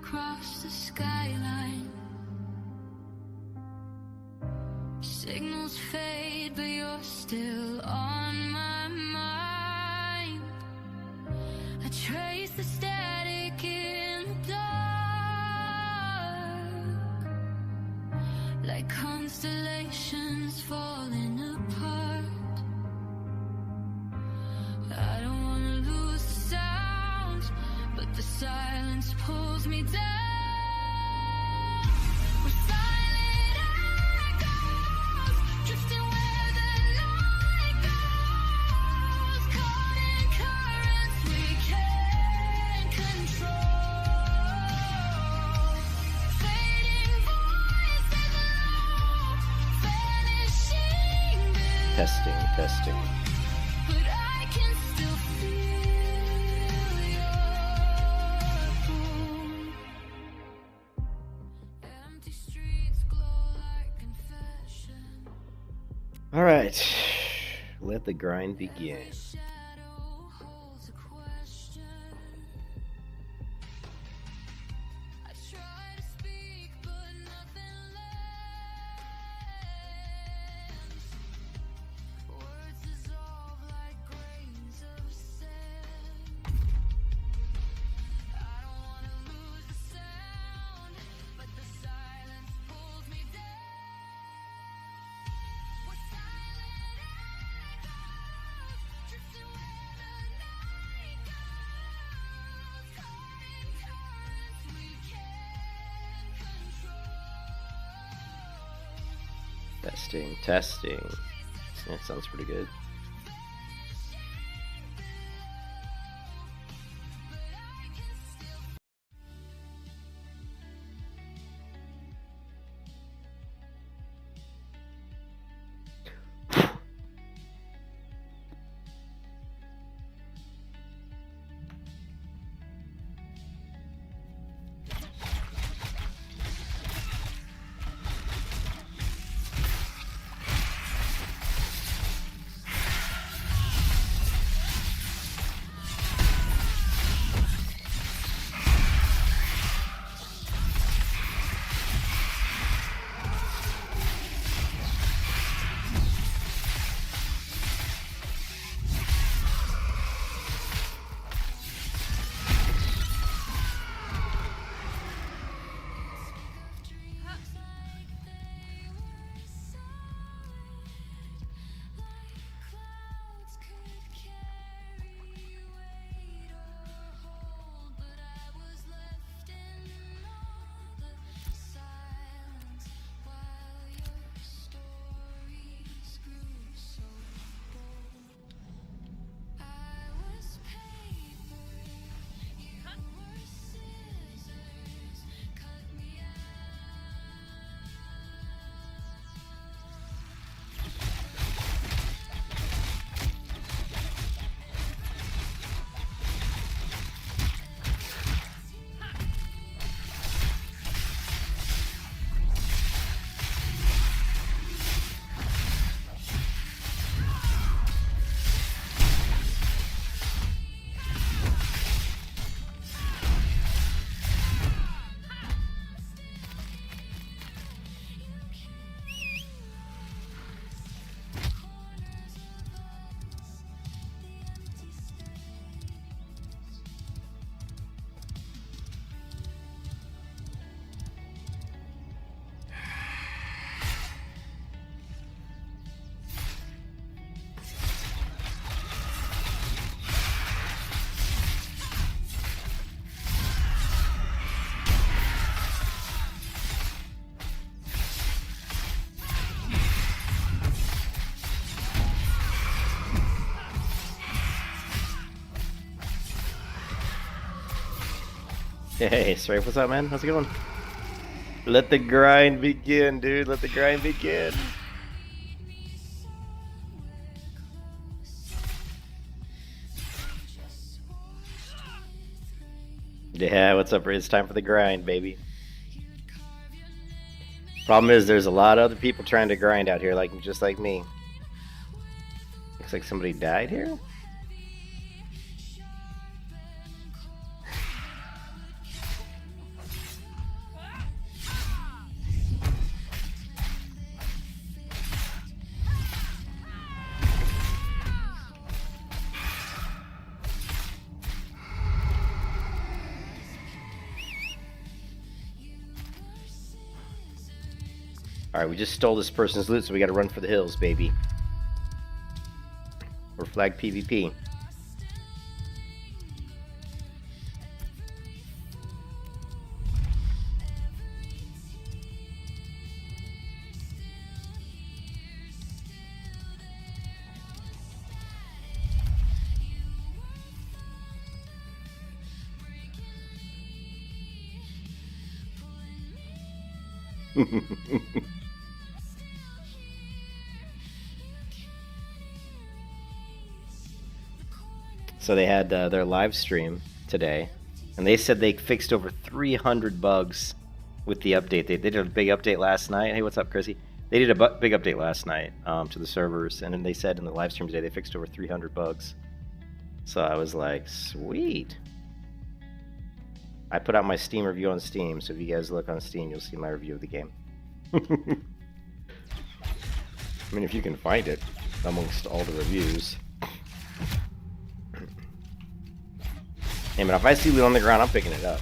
across the skyline. Signals fade, but you're still on my mind. I trace the static in the dark, like constellations falling apart. I don't wanna lose the sound, but the silence pulls me down. We're silent echoes, drifting where the light goes, caught in currents we can't control. Fading voices low, vanishing below. Testing. But I can still feel your pull. Empty streets glow like confession. All right, let the grind begin. Every shadow holds a question. I try to speak, but nothing lands. Words dissolve like grains of sand. I don't wanna lose the sound, but the silence pulls me down. We're silent echoes, drifting where the night goes, caught in currents we can't control. Testing. That sounds pretty good. Hey, Strafe, what's up, man? How's it going? Let the grind begin, dude. Let the grind begin. Yeah, what's up? It's time for the grind, baby. Problem is, there's a lot of other people trying to grind out here, just like me. Looks like somebody died here. Alright, we just stole this person's loot, so we gotta run for the hills, baby. We're flag PvP. So they had their live stream today, and they said they fixed over 300 bugs with the update. They did a big update last night. Hey, what's up, Chrissy? They did a big update last night to the servers, and then they said in the live stream today they fixed over 300 bugs. So I was like, sweet. I put out my Steam review on Steam, so if you guys look on Steam, you'll see my review of the game. I mean, if you can find it amongst all the reviews. Hey, but if I see loot on the ground, I'm picking it up.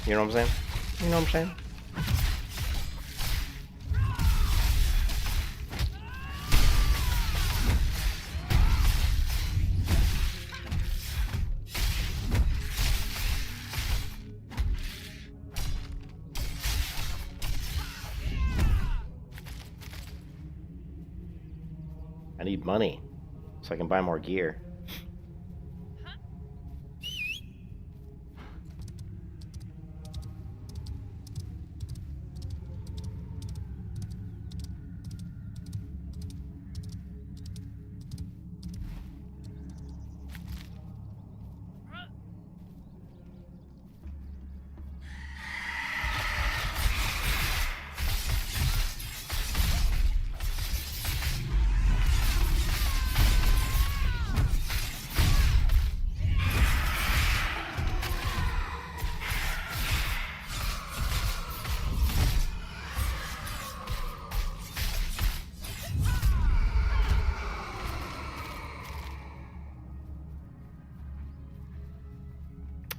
You know what I'm saying? You know what I'm saying? I need money so I can buy more gear.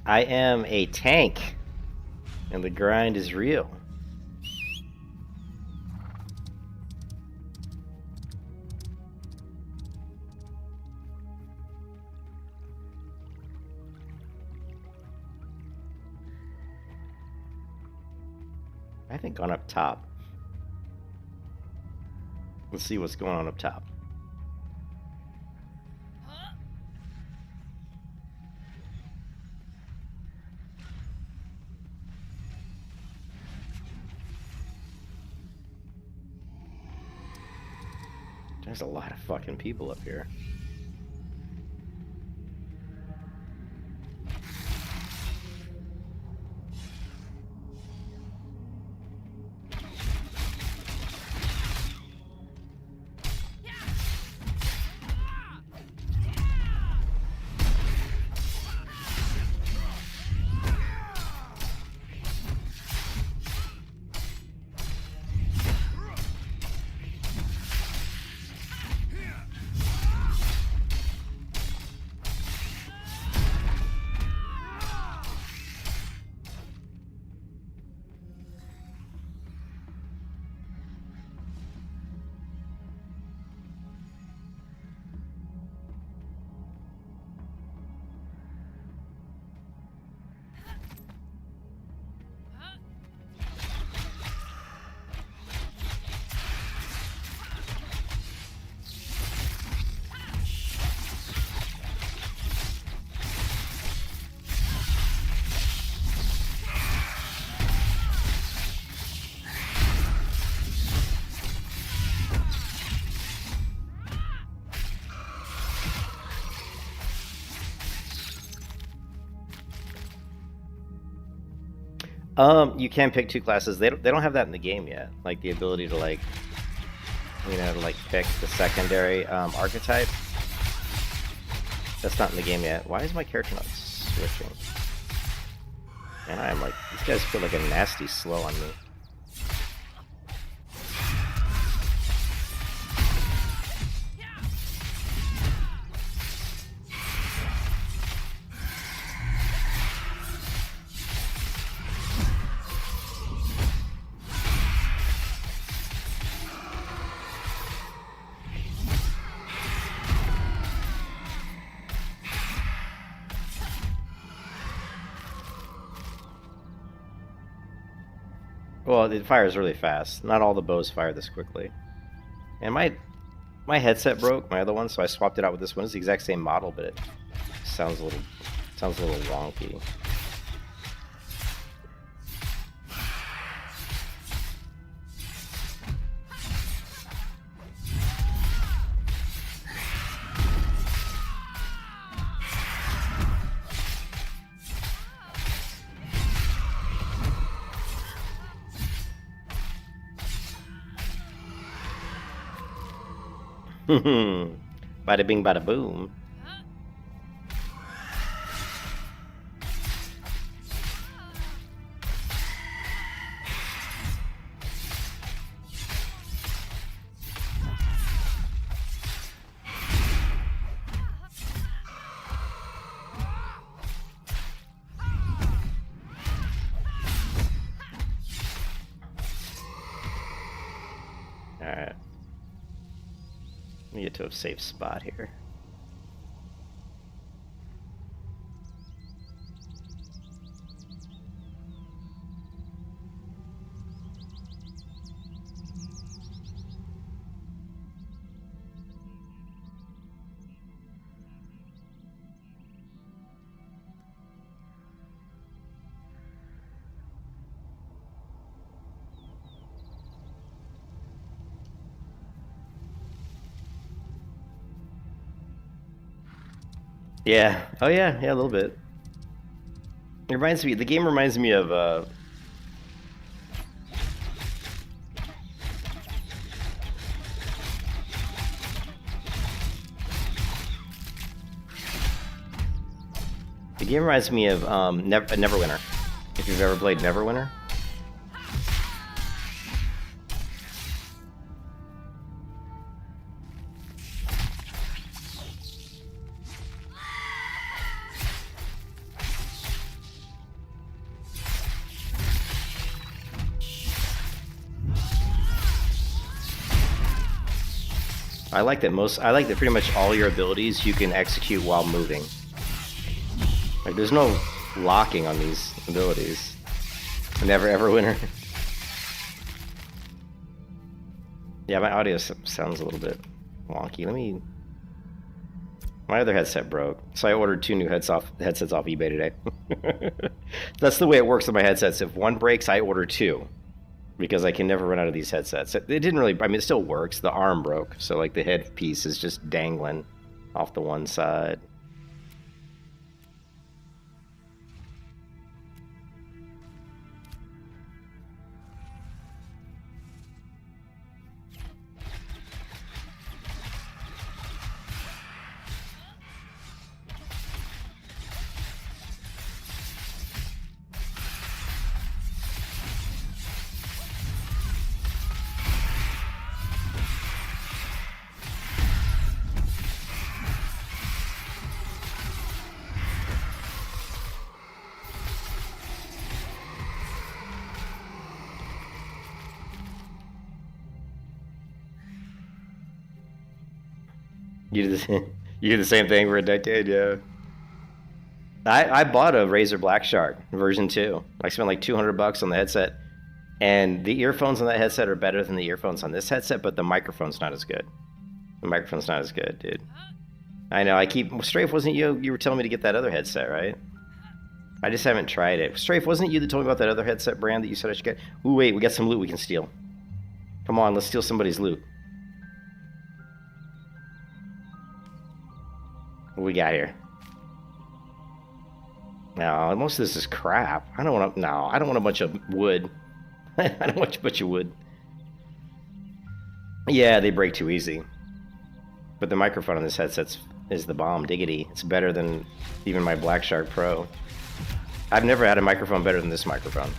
I am a tank, and the grind is real. I think on up top. Let's see what's going on up top. There's a lot of fucking people up here. You can pick two classes. They don't have that in the game yet. Like the ability to like, you know, to like pick the secondary archetype. That's not in the game yet. Why is my character not switching? Man, I am like, these guys feel like a nasty slow on me. Well, it fires really fast. Not all the bows fire this quickly. And my headset broke, my other one, so I swapped it out with this one. It's the exact same model, but it sounds a little wonky. Bada bing, bada boom. Alright. Let me get to a safe spot here. Yeah. Oh yeah. Yeah, a little bit. It reminds me. The game reminds me of. The game reminds me of Neverwinter. If you've ever played Neverwinter. I like that pretty much all your abilities you can execute while moving. Like there's no locking on these abilities. Neverwinter. Yeah, my audio sounds a little bit wonky. My other headset broke, so I ordered 2 new headsets off eBay today. That's the way it works with my headsets. If one breaks, I order 2. Because I can never run out of these headsets. It didn't really, I mean, it still works. The arm broke, so like the headpiece is just dangling off the one side. You do the same thing for a decade, yeah. I bought a Razer Black Shark version 2. I spent like $200 on the headset, and the earphones on that headset are better than the earphones on this headset, but the microphone's not as good. The microphone's not as good, dude. I know. Strafe, wasn't you? You were telling me to get that other headset, right? I just haven't tried it. Strafe, wasn't it you that told me about that other headset brand that you said I should get? Ooh, wait, we got some loot we can steal. Come on, let's steal somebody's loot. What we got here? No, most of this is crap. I don't want a bunch of wood. I don't want a bunch of wood. Yeah, they break too easy. But the microphone on this headset is the bomb diggity. It's better than even my Black Shark Pro. I've never had a microphone better than this microphone.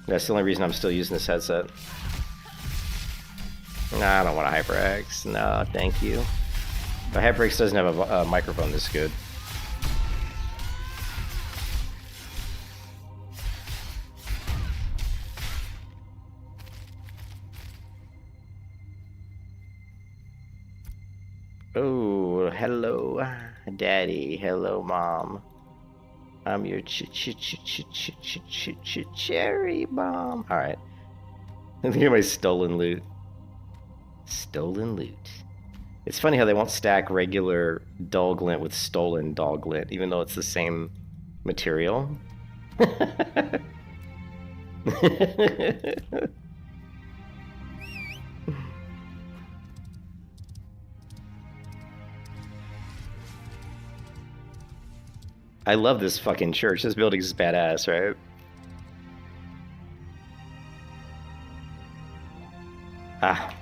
That's the only reason I'm still using this headset. Nah, I don't want a HyperX. No, thank you. The HyperX doesn't have a microphone this good. Oh, hello, Daddy. Hello, Mom. I'm your cherry bomb. All right. Look at my stolen loot. Stolen loot. It's funny how they won't stack regular dull glint with stolen dull glint, even though it's the same material. I love this fucking church. This building is badass, right? Ah.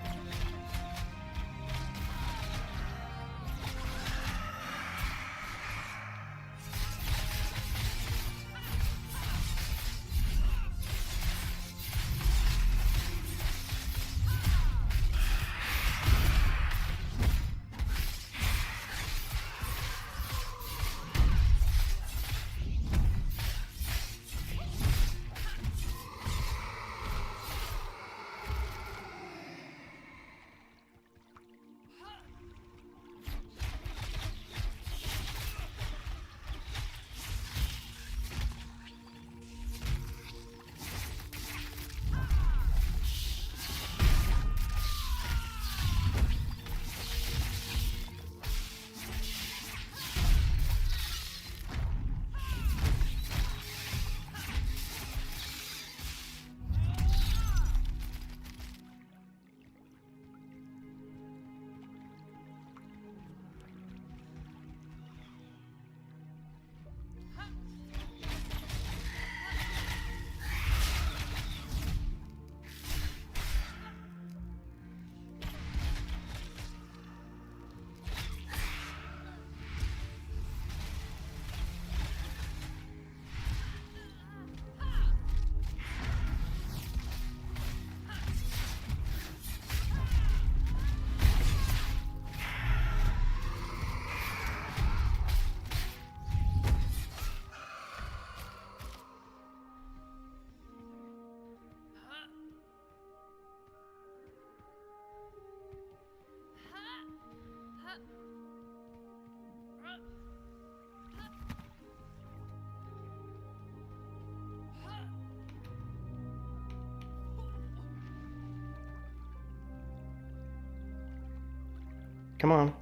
Come on.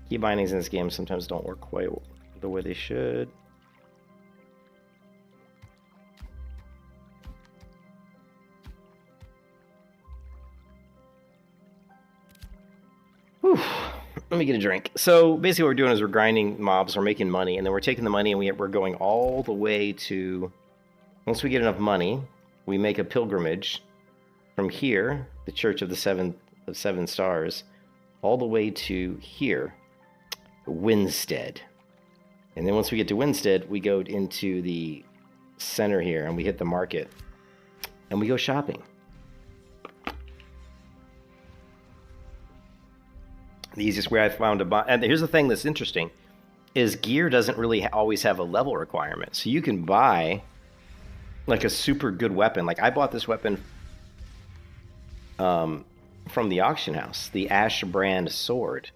Key bindings in this game sometimes don't work quite the way they should. Whew. Let me get a drink. So basically what we're doing is we're grinding mobs, we're making money, and then we're taking the money and we're going all the way to... Once we get enough money, we make a pilgrimage from here, the Church of the Seven Stars, all the way to here, Winstead. And then once we get to Winstead, we go into the center here and we hit the market and we go shopping. The easiest way I found to buy, and here's the thing that's interesting, is gear doesn't really always have a level requirement. So you can buy like a super good weapon. Like I bought this weapon from the auction house, the Ash brand sword,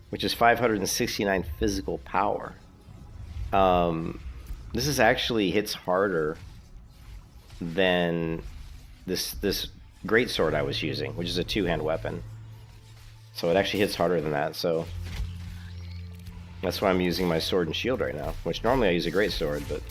which is 569 physical power. This is actually hits harder than this great sword I was using, which is a two-hand weapon. So it actually hits harder than that. So that's why I'm using my sword and shield right now, which normally I use a great sword, but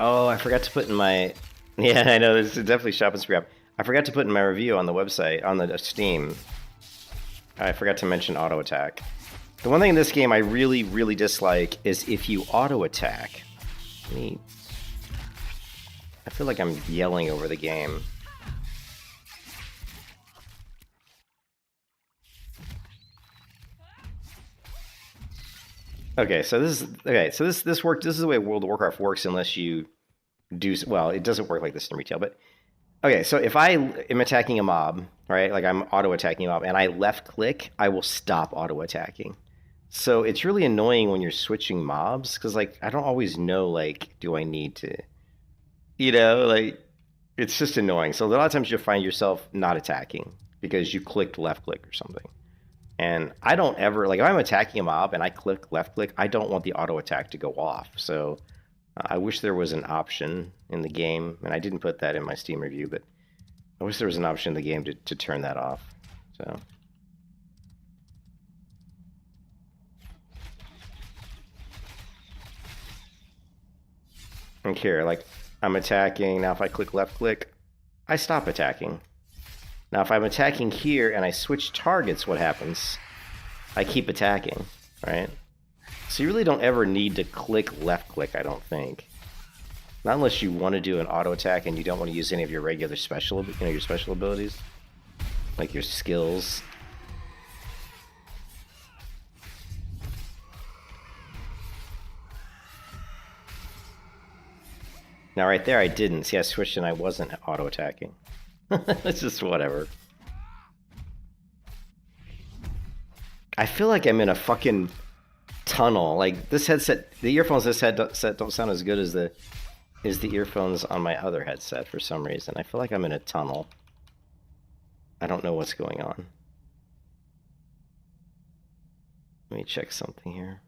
oh, I forgot to put in my... Yeah, I know, this is definitely shopping spree up. I forgot to put in my review on the website, on the Steam. I forgot to mention auto attack. The one thing in this game I really, really dislike is if you auto attack. I feel like I'm yelling over the game. Okay, so this is the way World of Warcraft works unless you do well. It doesn't work like this in retail, but okay. So if I am attacking a mob, right? Like I'm auto attacking a mob, and I left click, I will stop auto attacking. So it's really annoying when you're switching mobs because like I don't always know like do I need to, like it's just annoying. So a lot of times you'll find yourself not attacking because you clicked left click or something. And I don't ever like if I'm attacking a mob and I click left click, I don't want the auto attack to go off. So I wish there was an option in the game, and I didn't put that in my Steam review, but I wish there was an option in the game to turn that off. So. And here, like, I'm attacking. Now if I click left click, I stop attacking. Now if I'm attacking here and I switch targets, what happens? I keep attacking, right? So you really don't ever need to click left click, I don't think. Not unless you want to do an auto attack and you don't want to use any of your regular special, your special abilities, like your skills. Now right there I didn't. See, I switched and I wasn't auto attacking. It's just whatever. I feel like I'm in a fucking tunnel. Like this headset, the earphones this headset don't sound as good as the earphones on my other headset for some reason. I feel like I'm in a tunnel. I don't know what's going on. Let me check something here.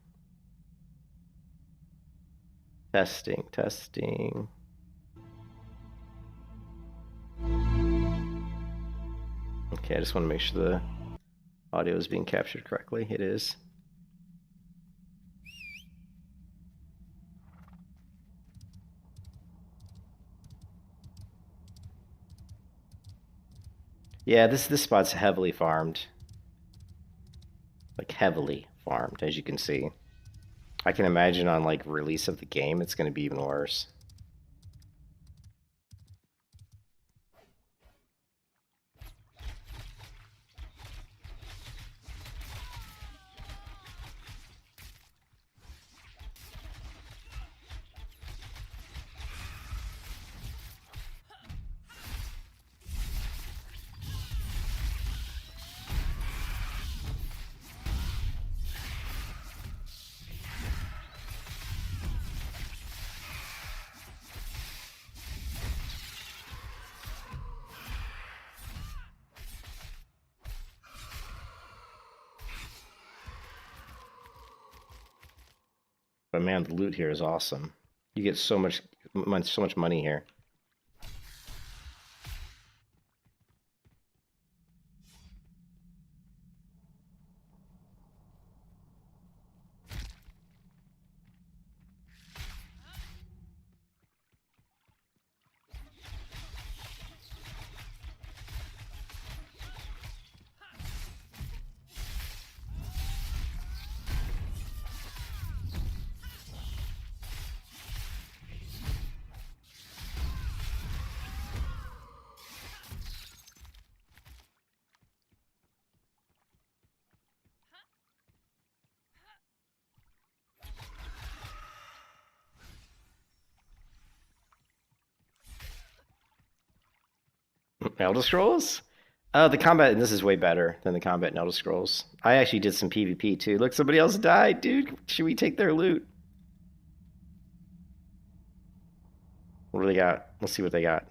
Testing, testing. Okay, I just want to make sure the audio is being captured correctly. It is. Yeah, this spot's heavily farmed. Like heavily farmed, as you can see. I can imagine on like release of the game, it's going to be even worse. But man, the loot here is awesome. You get so much money here. Elder Scrolls? The combat in this is way better than the combat in Elder Scrolls. I actually did some PvP too. Look, somebody else died, dude. Should we take their loot? What do they got? Let's see what they got.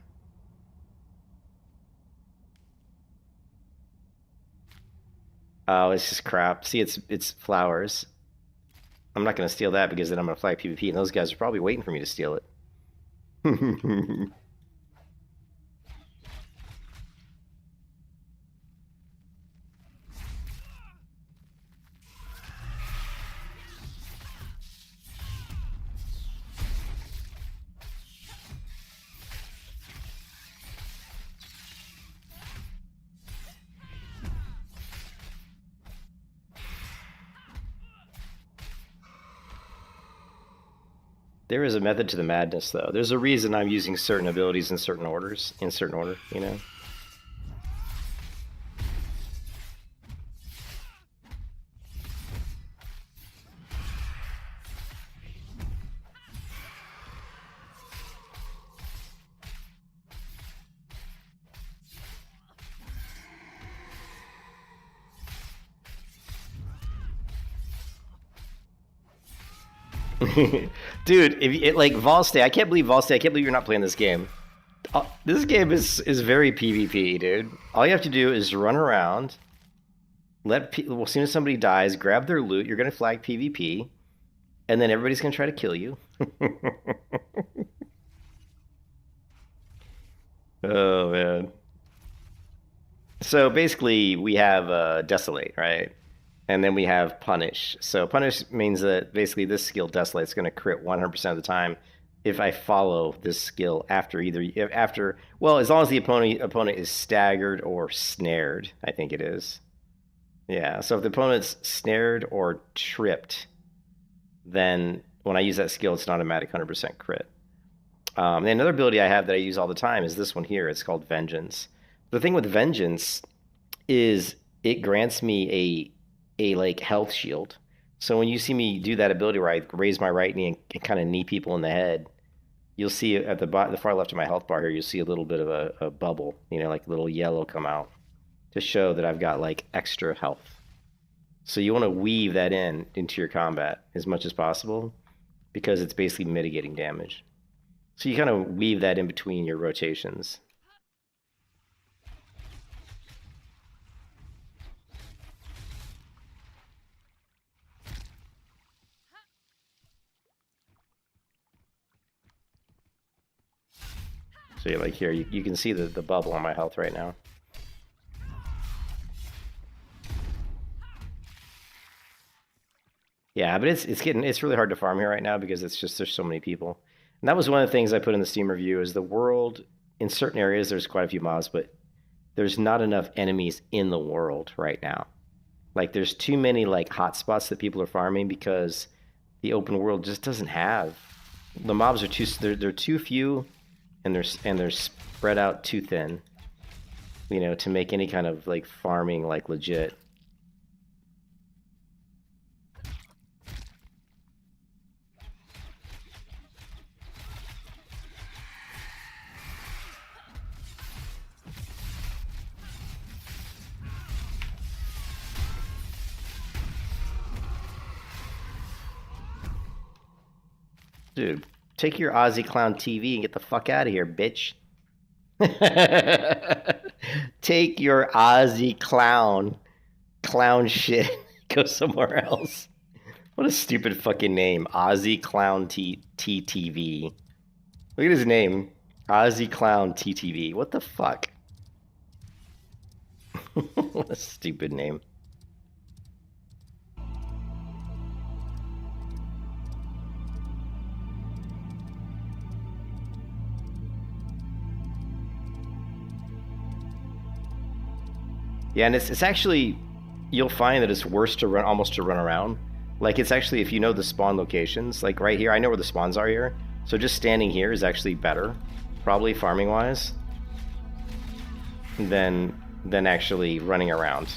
Oh, it's just crap. See, it's flowers. I'm not gonna steal that because then I'm gonna flag PvP, and those guys are probably waiting for me to steal it. There is a method to the madness, though. There's a reason I'm using certain abilities in certain orders, you know? Dude, if you, like Volstay, I can't believe Volstay. I can't believe you're not playing this game. This game is very PvP, dude. All you have to do is run around, let people. Well, as soon as somebody dies, grab their loot. You're gonna flag PvP, and then everybody's gonna try to kill you. Oh man. So basically, we have Desolate, right? And then we have Punish. So Punish means that basically this skill, Desolate, is going to crit 100% of the time if I follow this skill after well, as long as the opponent is staggered or snared, I think it is. Yeah. So if the opponent's snared or tripped, then when I use that skill, it's an automatic 100% crit. And another ability I have that I use all the time is this one here. It's called Vengeance. The thing with Vengeance is it grants me a like health shield. So when you see me do that ability where I raise my right knee and kind of knee people in the head, you'll see at the far left of my health bar here, you'll see a little bit of a bubble, you know, like a little yellow come out to show that I've got like extra health. So you want to weave that into your combat as much as possible because it's basically mitigating damage. So you kind of weave that in between your rotations. So you're like here, you can see the bubble on my health right now. Yeah, but it's really hard to farm here right now because there's so many people. And that was one of the things I put in the Steam review is the world, in certain areas there's quite a few mobs, but there's not enough enemies in the world right now. Like there's too many like hotspots that people are farming because the open world just doesn't have. The mobs are they're too few and they're spread out too thin, you know, to make any kind of like farming like legit. Dude, take your Aussie Clown TV and get the fuck out of here, bitch. Take your Aussie clown shit. Go somewhere else. What a stupid fucking name, Aussie Clown TTV. Look at his name, Aussie Clown TTV. What the fuck? What a stupid name. Yeah, and it's actually, you'll find that it's worse to run, almost to run around. Like it's actually, if you know the spawn locations, like right here, I know where the spawns are here. So just standing here is actually better, probably farming wise, than actually running around.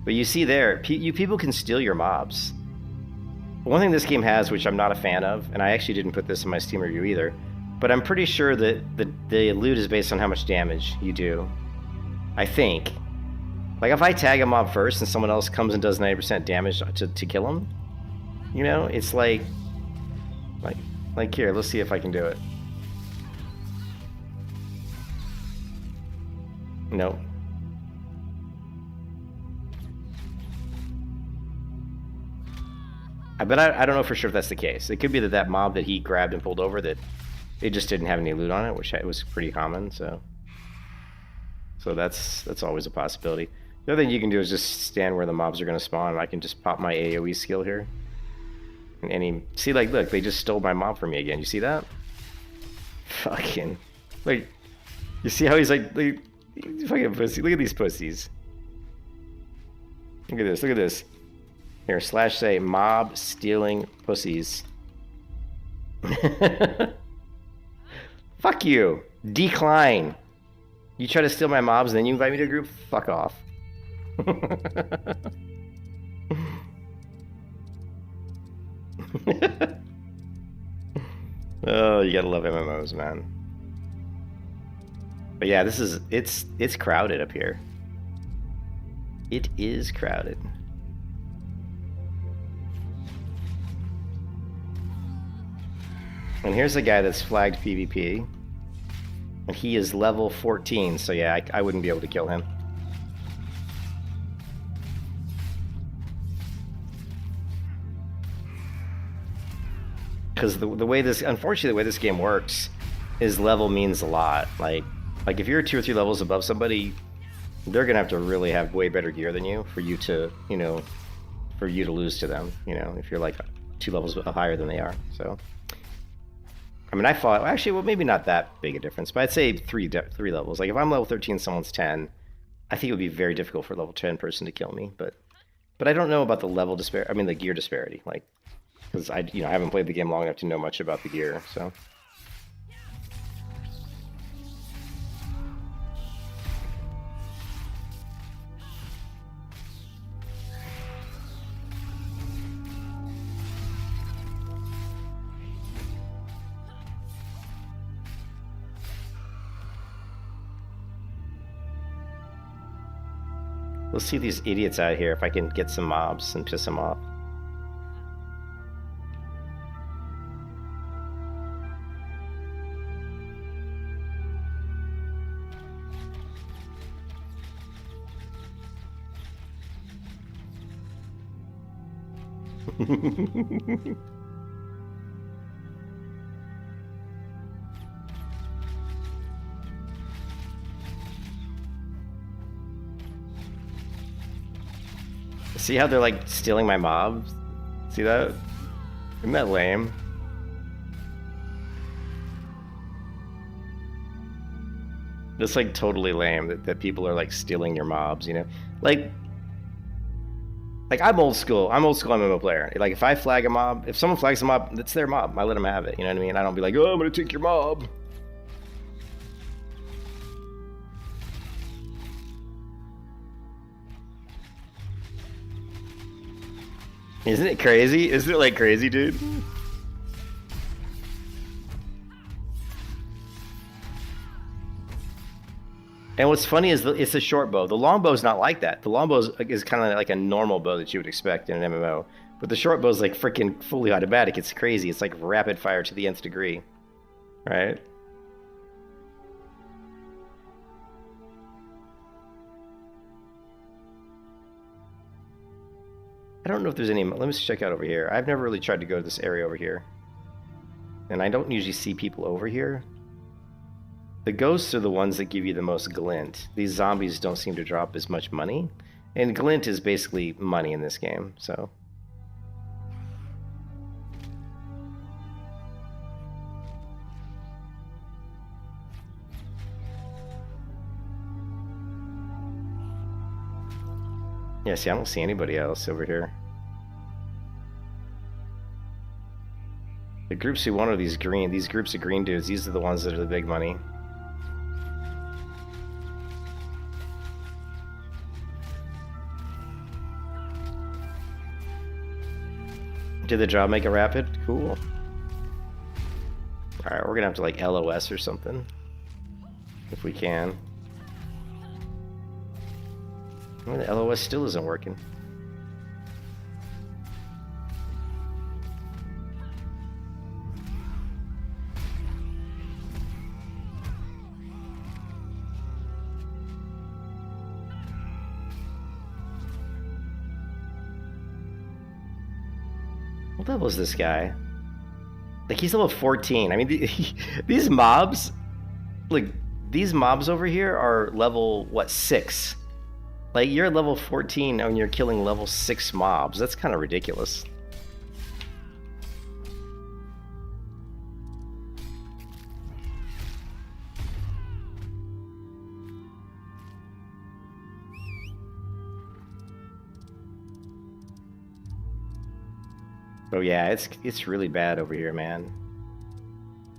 But you see there, you people can steal your mobs. One thing this game has, which I'm not a fan of, and I actually didn't put this in my Steam review either, but I'm pretty sure that the loot is based on how much damage you do. I think. Like if I tag a mob first and someone else comes and does 90% damage to kill him, you know, it's like here, let's see if I can do it. Nope. But I don't know for sure if that's the case. It could be that mob that he grabbed and pulled over, that it just didn't have any loot on it, which was pretty common. So that's always a possibility. The other thing you can do is just stand where the mobs are going to spawn. I can just pop my AoE skill here. And see, like, look, they just stole my mob from me again. You see that? Fucking Like, you see how he's like fucking pussy. Look at these pussies. Look at this. Look at this. Here, slash say mob stealing pussies. Fuck you. Decline. You try to steal my mobs and then you invite me to a group? Fuck off. Oh, you gotta love MMOs, man. But yeah, this is it's crowded up here. It is crowded. And here's a guy that's flagged PvP. And he is level 14, so yeah, I wouldn't be able to kill him. Because the way this, unfortunately, the way this game works is level means a lot. Like if you're 2 or 3 levels above somebody, they're gonna have to really have way better gear than you for you to, you know, for you to lose to them. You know, if you're like 2 levels higher than they are. So, I mean, I fought actually, well, maybe not that big a difference, but I'd say 3 levels. Like if I'm level 13, someone's 10, I think it would be very difficult for a level 10 person to kill me. But I don't know about the level disparity. I mean, the gear disparity, like. Because I haven't played the game long enough to know much about the gear, so. Let's see these idiots out here if I can get some mobs and piss them off. See how they're like stealing my mobs? See that? Isn't that lame? That's like totally lame that people are like stealing your mobs, you know? Like I'm old school. I'm old school MMO player. Like if I flag a mob, if someone flags a mob, that's their mob. I let them have it. You know what I mean? I don't be like, oh, I'm gonna take your mob. Isn't it crazy? Isn't it like crazy, dude? And what's funny is it's a short bow. The long bow is not like that. The long bow is kind of like a normal bow that you would expect in an MMO. But the short bow is like freaking fully automatic. It's crazy. It's like rapid fire to the nth degree. Right? I don't know if there's any... Let me check out over here. I've never really tried to go to this area over here. And I don't usually see people over here. The ghosts are the ones that give you the most glint. These zombies don't seem to drop as much money. And glint is basically money in this game, so... Yeah, see, I don't see anybody else over here. The groups who want are these groups of green dudes. These are the ones that are the big money. Did the job make it rapid? Cool. Alright, we're gonna have to like LOS or something. If we can. Well, the LOS still isn't working. What level is this guy? Like, he's level 14. I mean, these mobs... Like, these mobs over here are level, what, 6? Like, you're level 14 and you're killing level 6 mobs. That's kind of ridiculous. Oh yeah, it's really bad over here, man.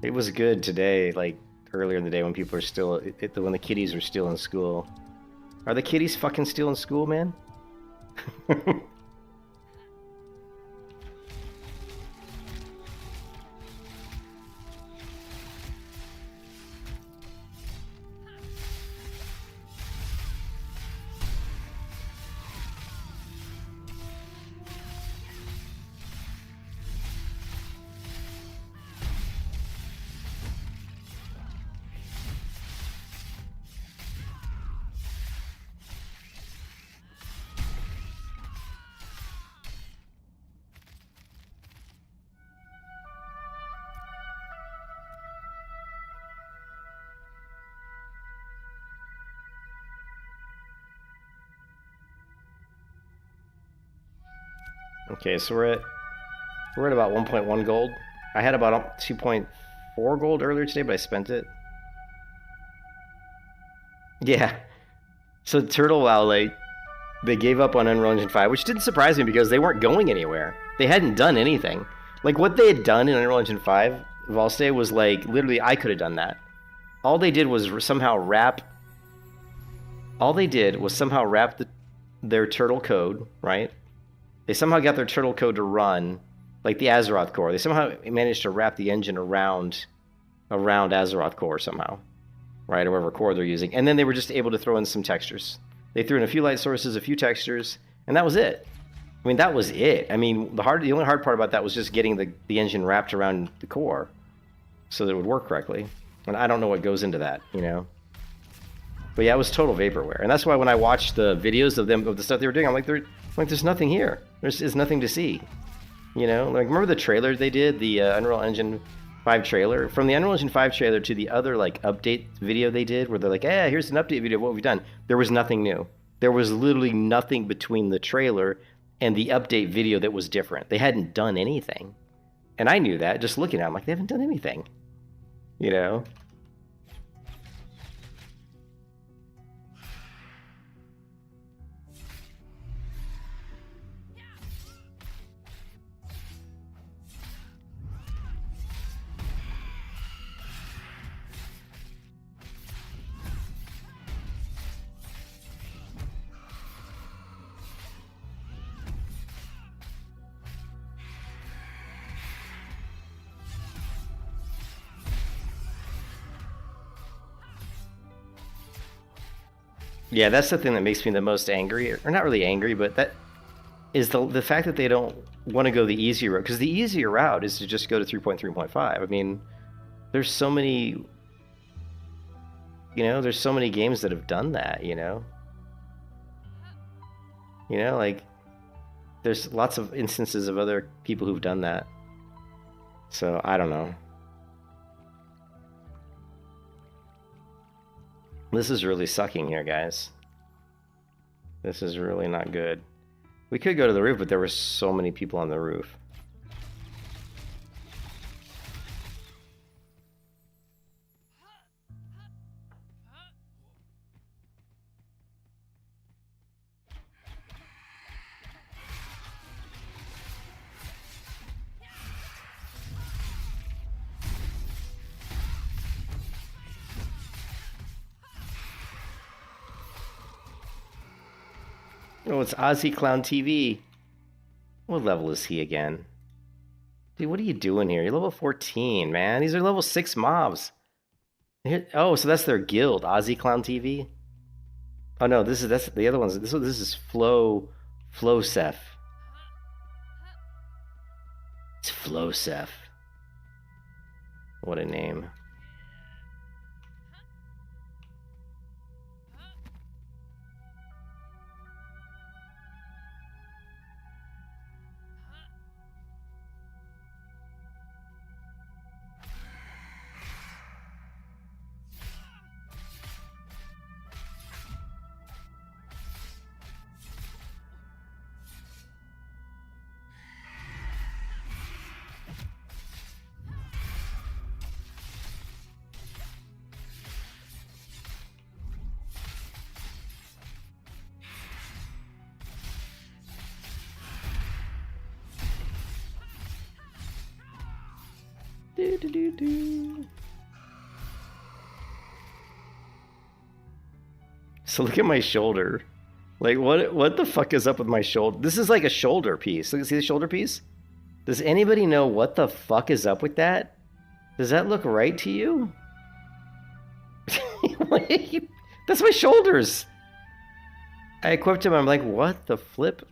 It was good today, like earlier in the day when people are still when the kiddies are still in school. Are the kiddies fucking still in school, man? Okay, so we're at about 1.1 gold. I had about 2.4 gold earlier today, but I spent it. Yeah. So Turtle Wow, like, they gave up on Unreal Engine 5, which didn't surprise me because they weren't going anywhere. They hadn't done anything. Like, what they had done in Unreal Engine 5, Valste, was like, literally, I could have done that. All they did was somehow wrap... All they did was somehow wrap their turtle code, right? They somehow got their turtle code to run, like the Azeroth core. They somehow managed to wrap the engine around Azeroth core somehow, right, or whatever core they're using. And then they were just able to throw in some textures. They threw in a few light sources, a few textures, and that was it. I mean, that was it. I mean, the only hard part about that was just getting the engine wrapped around the core so that it would work correctly. And I don't know what goes into that, you know. But yeah, it was total vaporware. And that's why when I watched the videos of the stuff they were doing, I'm like, there's nothing here. There's nothing to see. You know, like, remember the trailer they did, the Unreal Engine 5 trailer? From the Unreal Engine 5 trailer to the other, like, update video they did, where they're like, hey, here's an update video of what we've done. There was nothing new. There was literally nothing between the trailer and the update video that was different. They hadn't done anything. And I knew that, just looking at them, like, they haven't done anything. You know? Yeah, that's the thing that makes me the most angry, or not really angry, but that is the fact that they don't want to go the easier route, because the easier route is to just go to 3.3.5. I mean, there's so many, there's so many games that have done that, like, there's lots of instances of other people who've done that. So, I don't know. This is really sucking here, guys. This is really not good. We could go to the roof, but there were so many people on the roof. Oh, it's Ozzy Clown TV. What level is he again? Dude, what are you doing here? You're level 14, man. These are level 6 mobs. Oh, so that's their guild, Ozzy Clown TV? Oh no, that's the other ones. This is Flowsef. It's Flowsef. What a name. So look at my shoulder. Like, what the fuck is up with my shoulder? This is like a shoulder piece. Look, see the shoulder piece? Does anybody know what the fuck is up with that? Does that look right to you? That's my shoulders. I equipped him. I'm like, what the flip?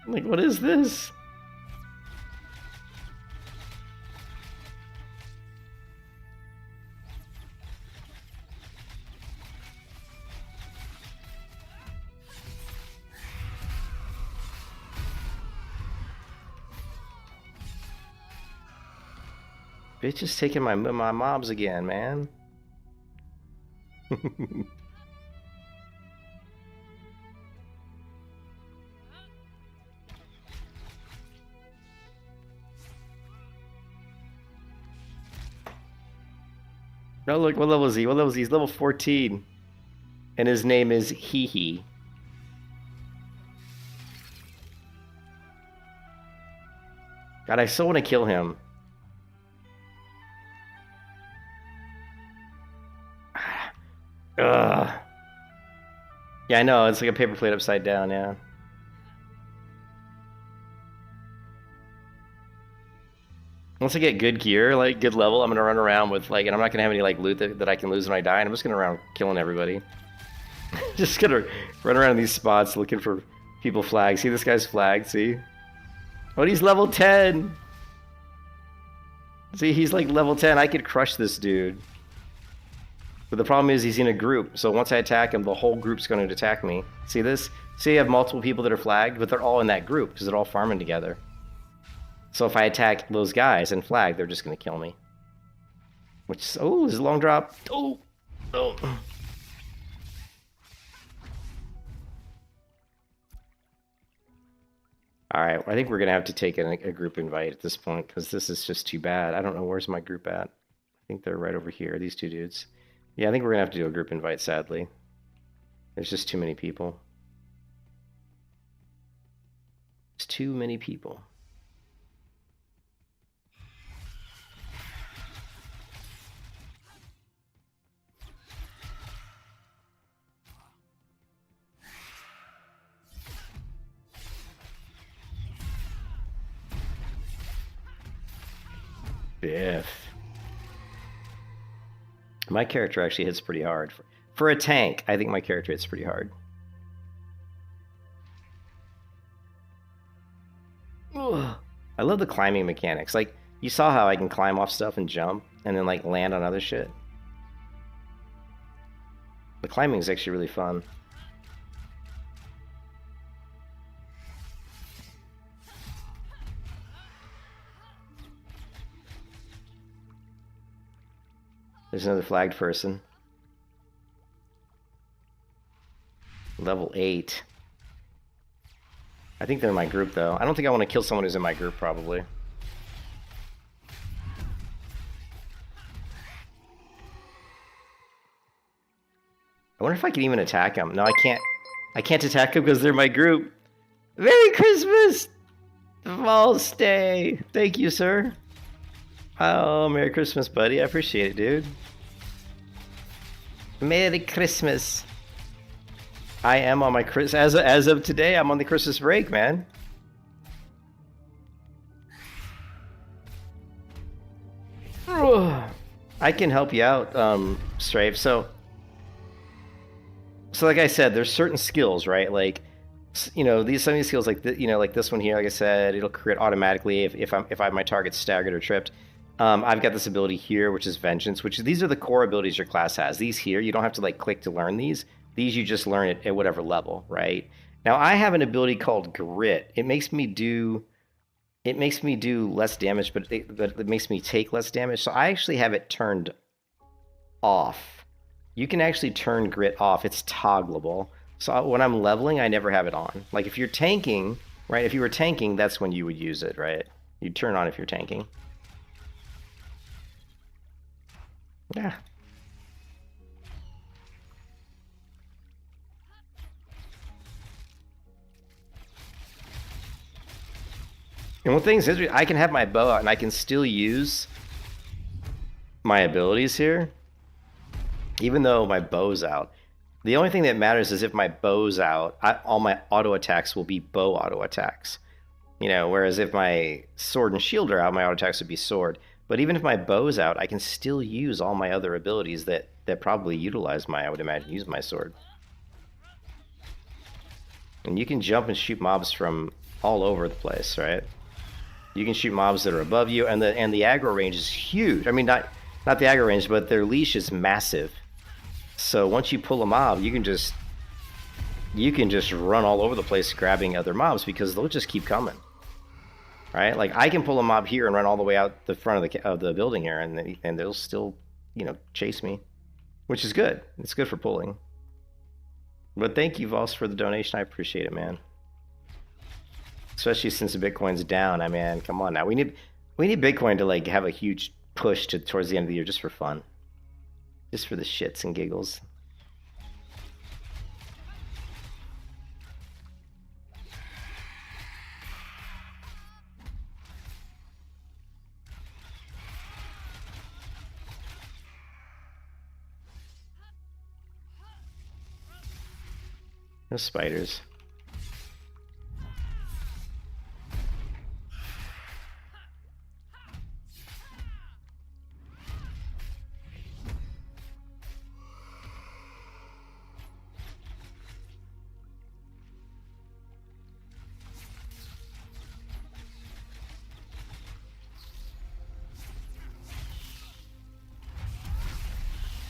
I'm like, what is this? Bitch is taking my mobs again, man. No, look, what level is he? What level is he? He's level 14. And his name is Hee Hee. God, I so want to kill him. Ugh. Yeah, I know. It's like a paper plate upside down, yeah. Once I get good gear, like good level, I'm gonna run around with like, and I'm not gonna have any like loot that I can lose when I die, and I'm just gonna run around killing everybody. Just gonna run around in these spots looking for people flagged. See, this guy's flagged, see? Oh, he's level 10! See, he's like level 10. I could crush this dude. But the problem is he's in a group, so once I attack him, the whole group's going to attack me. See this? See, I have multiple people that are flagged, but they're all in that group because they're all farming together. So if I attack those guys and flag, they're just going to kill me. Which, oh, there's a long drop. Oh, oh. Alright, I think we're going to have to take a group invite at this point because this is just too bad. I don't know, where's my group at? I think they're right over here, these two dudes. Yeah, I think we're going to have to do a group invite, sadly. There's just too many people. It's too many people. Biff. My character actually hits pretty hard. For a tank, I think my character hits pretty hard. Ugh. I love the climbing mechanics. Like, you saw how I can climb off stuff and jump, and then, like, land on other shit. The climbing is actually really fun. There's another flagged person. Level 8. I think they're in my group, though. I don't think I want to kill someone who's in my group, probably. I wonder if I can even attack them. No, I can't. I can't attack them because they're my group. Merry Christmas! False Day. Thank you, sir. Oh, Merry Christmas, buddy. I appreciate it, dude. Merry Christmas. I am on my Christmas. As of today, I'm on the Christmas break, man. I can help you out, Strafe. So like I said, there's certain skills, right? Like, you know, some of these skills, like like this one here. Like I said, it'll crit automatically if I have my target staggered or tripped. I've got this ability here, which is Vengeance, these are the core abilities your class has. These here, you don't have to like click to learn these. These you just learn it at whatever level, right? Now I have an ability called Grit. It makes me do less damage, but it makes me take less damage. So I actually have it turned off. You can actually turn Grit off. It's toggleable. So when I'm leveling, I never have it on. Like if you're tanking, right? If you were tanking, that's when you would use it, right? You'd turn on if you're tanking. Yeah. And one thing is, I can have my bow out and I can still use my abilities here, even though my bow's out, the only thing that matters is if my bow's out, all my auto attacks will be bow auto attacks. You know, whereas if my sword and shield are out, my auto attacks would be sword. But even if my bow's out, I can still use all my other abilities that probably utilize I would imagine, use my sword. And you can jump and shoot mobs from all over the place, right? You can shoot mobs that are above you, and the aggro range is huge. I mean, not the aggro range, but their leash is massive. So once you pull a mob, you can just run all over the place grabbing other mobs because they'll just keep coming. Right? Like I can pull a mob here and run all the way out the front of the building here, and they'll still, you know, chase me, which is good. It's good for pulling. But thank you, Voss, for the donation. I appreciate it, man. Especially since the Bitcoin's down. I mean, come on now. We need Bitcoin to like have a huge push towards the end of the year just for fun. Just for the shits and giggles. No spiders.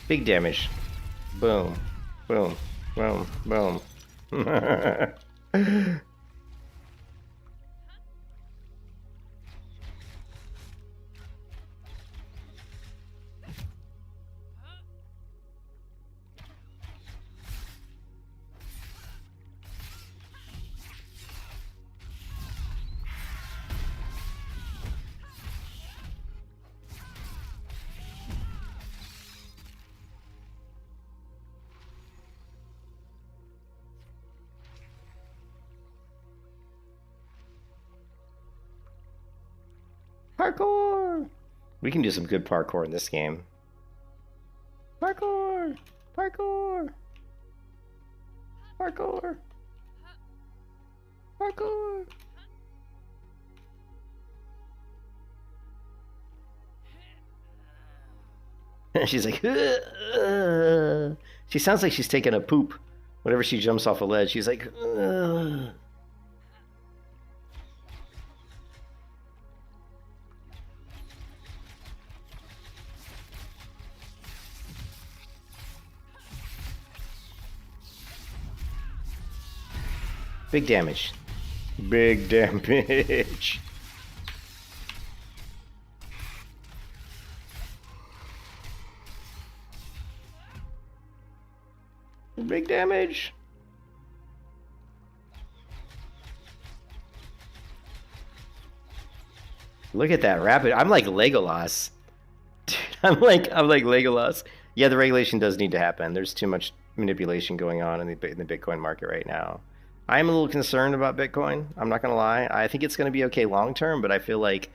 Big damage. Boom. Boom. Boom. Boom. Parkour! We can do some good parkour in this game. Parkour! Parkour! Parkour! Parkour! She's like, ugh. She sounds like she's taking a poop. Whenever she jumps off a ledge, she's like, ugh. Big damage. Big damage. Big damage. Look at that rapid. I'm like Legolas. Dude, I'm like Legolas. Yeah, the regulation does need to happen. There's too much manipulation going on in the Bitcoin market right now. I'm a little concerned about Bitcoin. I'm not gonna lie. I think it's gonna be okay long term, but I feel like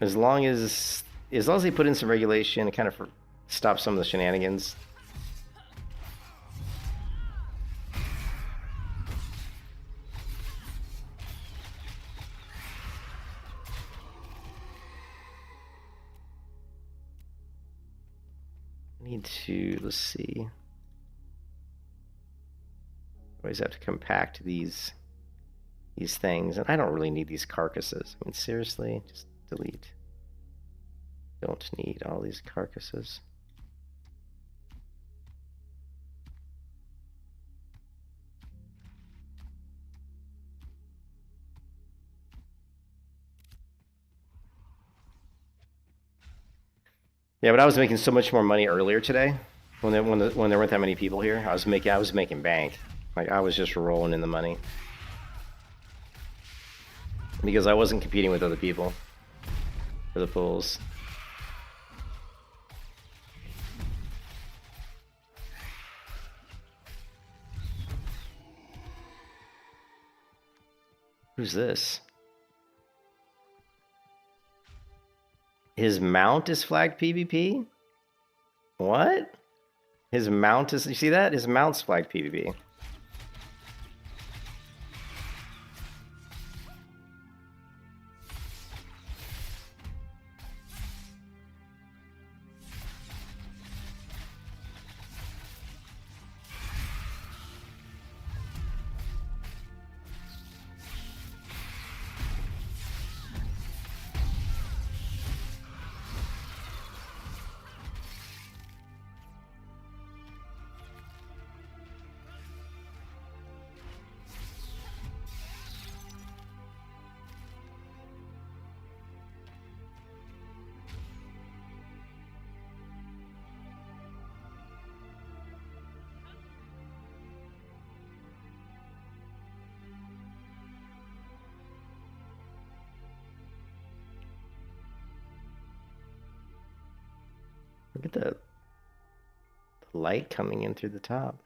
as long as they put in some regulation and kind of stop some of the shenanigans. Need to, let's see. Always have to compact these things, and I don't really need these carcasses. I mean, seriously, just delete. Don't need all these carcasses. Yeah, but I was making so much more money earlier today when there weren't that many people here. I was making bank. Like I was just rolling in the money because I wasn't competing with other people for the pools. Who's this? His mount is flagged PvP? What? His mount is... You see that? His mount's flagged PvP. Look at the light coming in through the top.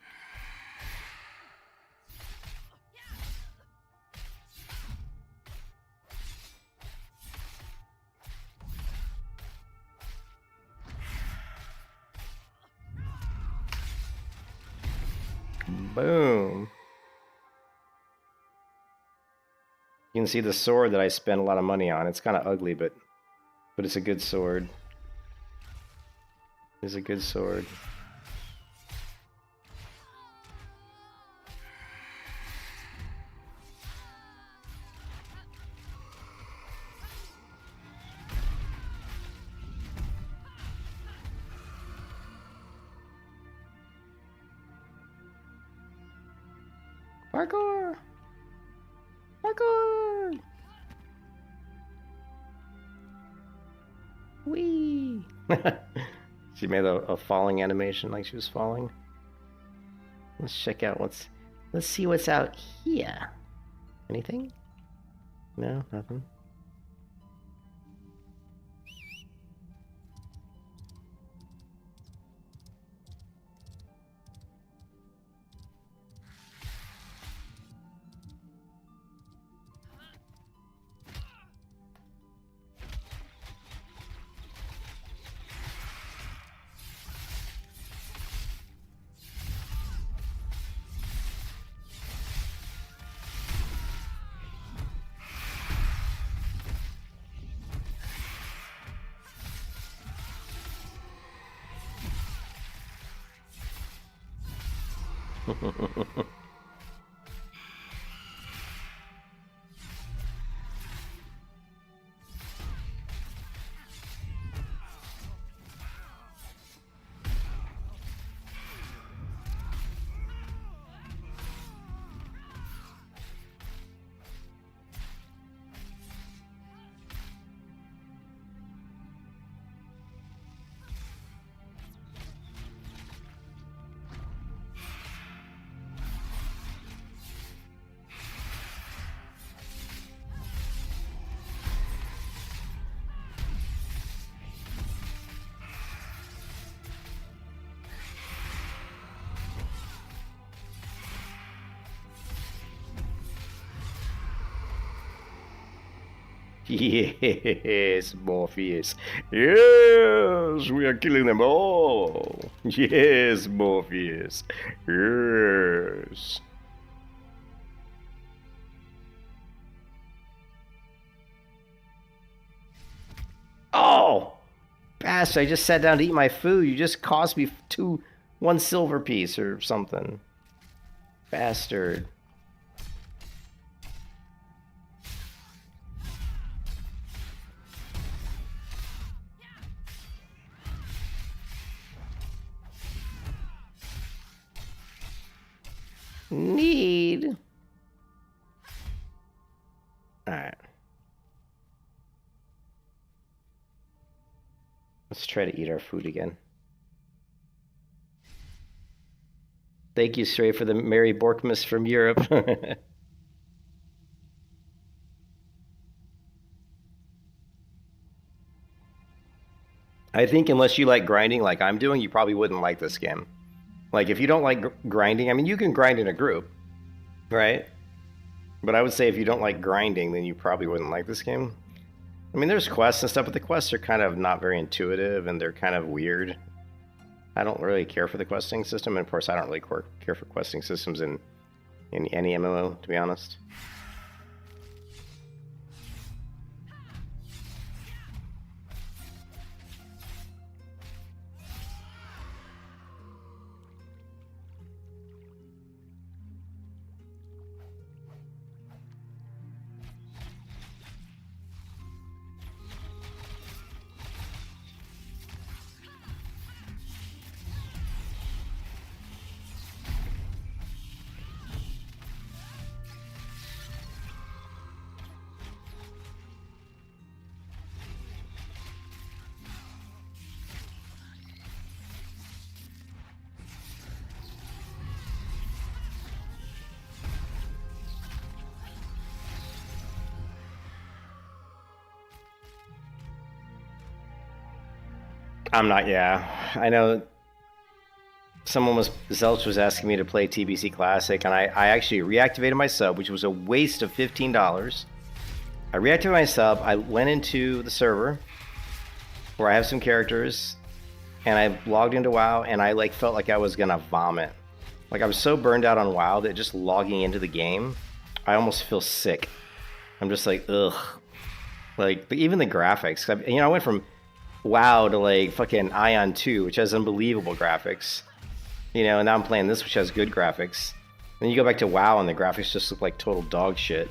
Boom. You can see the sword that I spent a lot of money on. It's kind of ugly, but it's a good sword. It's a good sword. Parkour! Parkour! Whee! She made a falling animation like she was falling. Let's check out let's see what's out here. Anything? No, nothing. Yes, Morpheus. Yes, we are killing them all. Yes, Morpheus. Yes. Oh! Bastard, I just sat down to eat my food. You just cost me one silver piece or something. Bastard. Need. Alright. Let's try to eat our food again. Thank you, Stray, for the Merry Borkmas from Europe. I think unless you like grinding like I'm doing, you probably wouldn't like this game. Like, if you don't like grinding, I mean, you can grind in a group, right? But I would say if you don't like grinding, then you probably wouldn't like this game. I mean, there's quests and stuff, but the quests are kind of not very intuitive and they're kind of weird. I don't really care for the questing system, and of course, I don't really care for questing systems in any MMO, to be honest. I'm not, yeah. I know Zelch was asking me to play TBC Classic, and I actually reactivated my sub, which was a waste of $15. I reactivated my sub, I went into the server, where I have some characters, and I logged into WoW, and I like felt like I was gonna vomit. Like I was so burned out on WoW that just logging into the game, I almost feel sick. I'm just like, ugh. Like, but even the graphics, you know, I went from WoW to like fucking Ion 2, which has unbelievable graphics, you know, and now I'm playing this, which has good graphics. Then you go back to WoW and the graphics just look like total dog shit.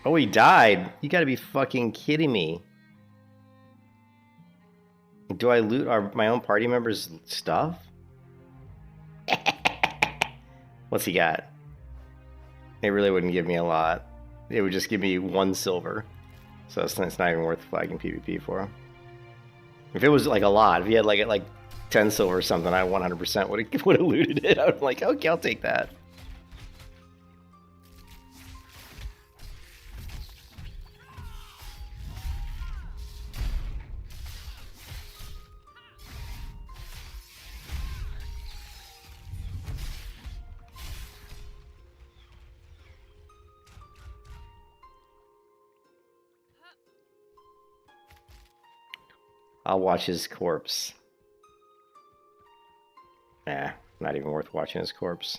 Oh, he died. You gotta be fucking kidding me. Do I loot my own party members' stuff? What's he got? It really wouldn't give me a lot. It would just give me 1 silver. So it's not even worth flagging PvP for. If it was like a lot, if he had like 10 silver or something, I 100% would have looted it. I was like, okay, I'll take that. I'll watch his corpse. Nah, not even worth watching his corpse.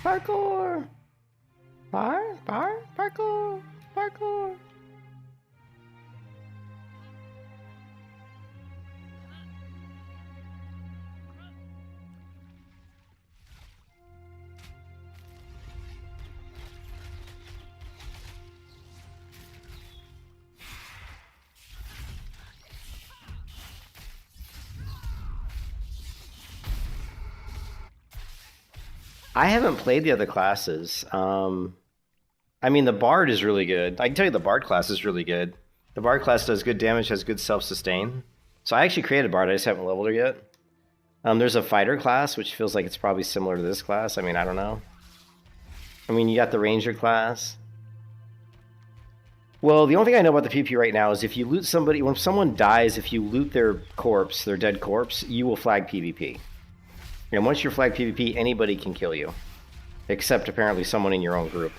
Parkour! Parkour! Parkour! I haven't played the other classes. I mean, the Bard is really good. I can tell you the Bard class is really good. The Bard class does good damage, has good self-sustain. So I actually created Bard, I just haven't leveled her yet. There's a Fighter class, which feels like it's probably similar to this class. I mean, I don't know. I mean, you got the Ranger class. Well, the only thing I know about the PvP right now is if you loot somebody, when someone dies, if you loot their corpse, their dead corpse, you will flag PvP. And once you're flagged PvP, anybody can kill you. Except apparently someone in your own group.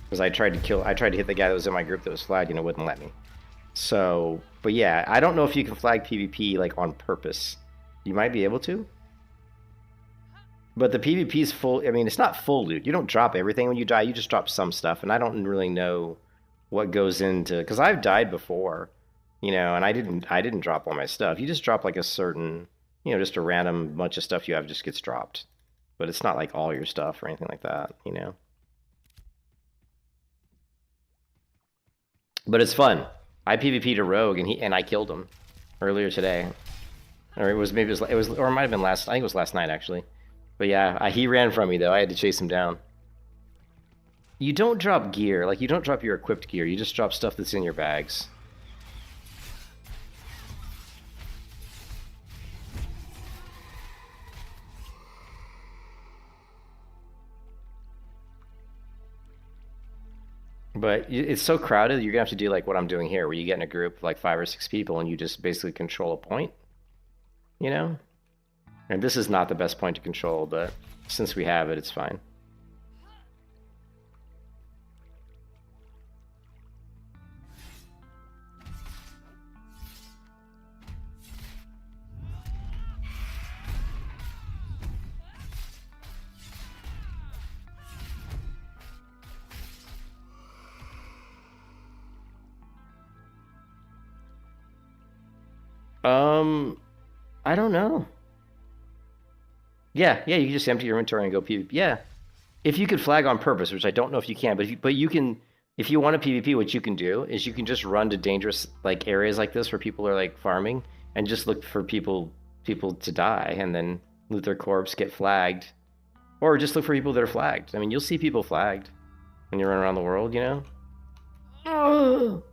Because I tried to hit the guy that was in my group that was flagged and it wouldn't let me. So, but yeah, I don't know if you can flag PvP like on purpose. You might be able to. But the PvP is full. I mean, it's not full loot. You don't drop everything when you die. You just drop some stuff. And I don't really know what goes into... Because I've died before, you know, and I didn't drop all my stuff. You just drop like a certain... You know, just a random bunch of stuff you have just gets dropped. But it's not like all your stuff or anything like that, you know. But it's fun. I PvP'd a rogue and I killed him earlier today. Or it was or it might have been I think it was last night actually. But yeah, he ran from me though. I had to chase him down. You don't drop gear, like you don't drop your equipped gear. You just drop stuff that's in your bags. But it's so crowded, you're gonna have to do like what I'm doing here, where you get in a group of like 5 or 6 people and you just basically control a point, you know? And this is not the best point to control, but since we have it, it's fine. I don't know. Yeah, you can just empty your inventory and go PvP. Yeah, if you could flag on purpose, which I don't know if you can, but you can. If you want to PvP, what you can do is you can just run to dangerous like areas like this where people are like farming and just look for people to die and then loot their corpse, get flagged, or just look for people that are flagged. I mean, you'll see people flagged when you run around the world, you know. Oh,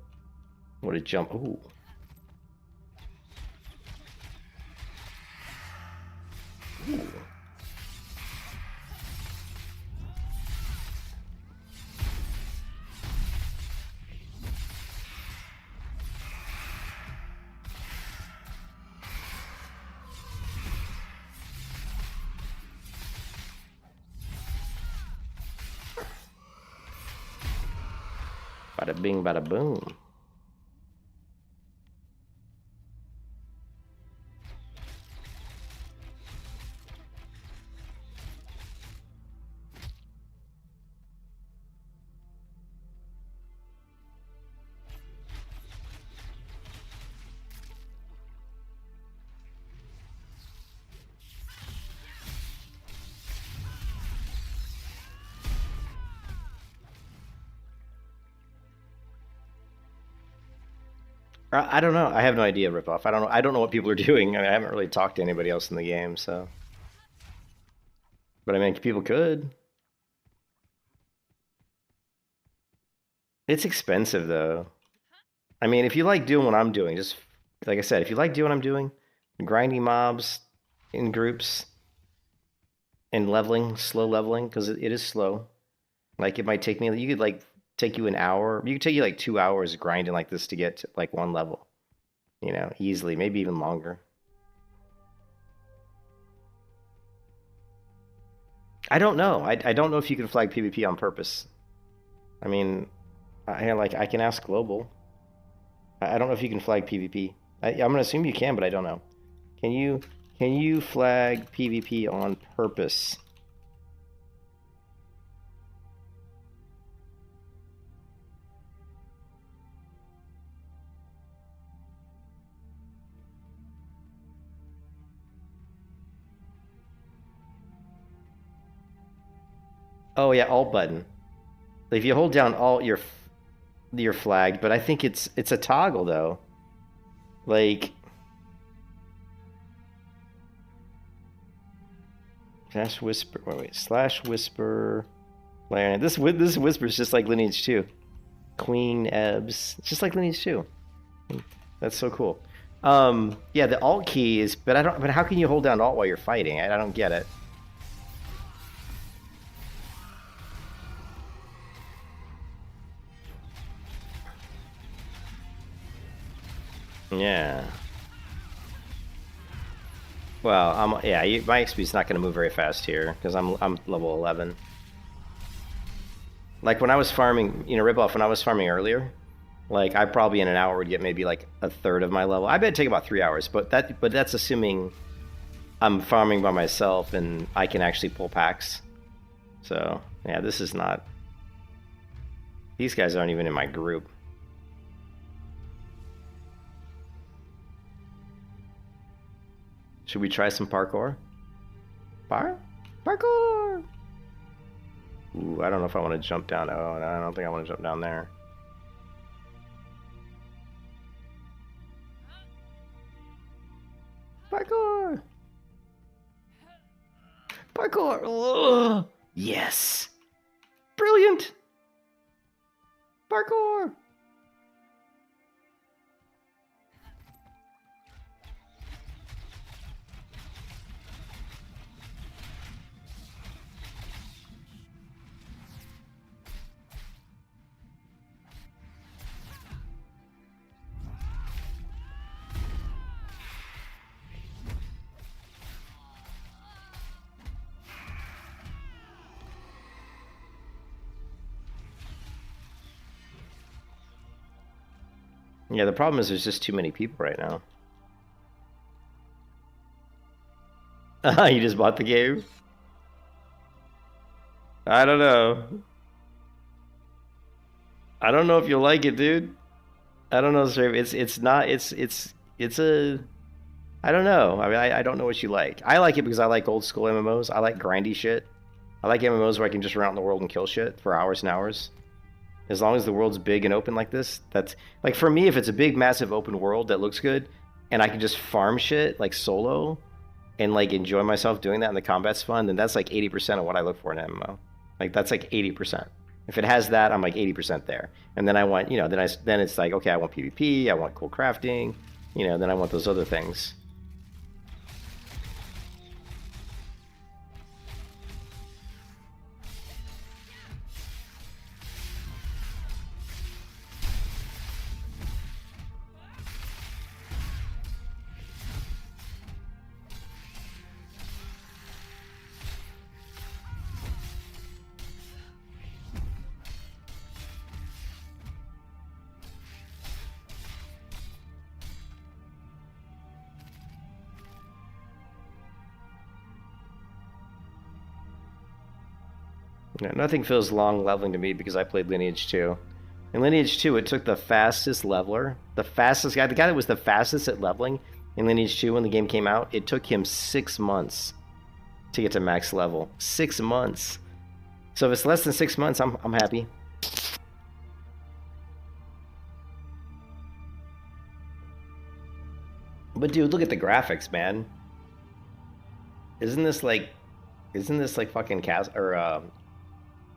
what a jump! Ooh. Ooh. Bada bing, bada boom. I don't know. I have no idea, Ripoff. I don't know what people are doing. I mean, I haven't really talked to anybody else in the game, so. But I mean, people could. It's expensive, though. I mean, if you like doing what I'm doing, just like I said, if you like doing what I'm doing, grinding mobs in groups and leveling, slow leveling, because it is slow. Like, it might take me, you could like take you an hour. You could take you like 2 hours grinding like this to get to like 1 level. You know, easily, maybe even longer. I don't know. I don't know if you can flag PvP on purpose. I mean, I can ask Global. I don't know if you can flag PvP. I'm gonna assume you can, but I don't know. Can you flag PvP on purpose? Oh yeah, alt button. If you hold down alt, you're flagged. But I think it's a toggle though. Like slash whisper. Wait. Slash whisper. This whisper is just like Lineage 2. Queen Ebbs. It's just like Lineage 2. That's so cool. Yeah, the alt key is, but how can you hold down alt while you're fighting? I don't get it. Yeah. Well, my XP is not going to move very fast here because I'm level 11. Like when I was farming, you know, Ripoff, when I was farming earlier, like I probably in an hour would get maybe like a third of my level. I bet it'd take about 3 hours, but that's assuming I'm farming by myself and I can actually pull packs. So yeah, this is not. These guys aren't even in my group. Should we try some parkour? Parkour! Ooh, I don't know if I want to jump down. Oh, no, I don't think I want to jump down there. Parkour! Parkour! Ugh. Yes! Brilliant! Parkour! Yeah, the problem is there's just too many people right now. You just bought the game? I don't know. I don't know if you'll like it, dude. I don't know, sir. It's not. It's a. I don't know. I mean, I don't know what you like. I like it because I like old school MMOs. I like grindy shit. I like MMOs where I can just run out in the world and kill shit for hours and hours. As long as the world's big and open like this, that's like for me. If it's a big, massive open world that looks good, and I can just farm shit like solo, and like enjoy myself doing that, and the combat's fun, then that's like 80% of what I look for in an MMO. Like that's like 80%. If it has that, I'm like 80% there. And then I want, you know, then it's like, okay, I want PvP, I want cool crafting, you know, then I want those other things. You know, nothing feels long leveling to me because I played Lineage 2. In Lineage 2, it took the fastest leveler, the fastest guy, the guy that was the fastest at leveling in Lineage 2 when the game came out, it took him 6 months to get to max level. 6 months. So if it's less than 6 months, I'm happy. But dude, look at the graphics, man. Isn't this like fucking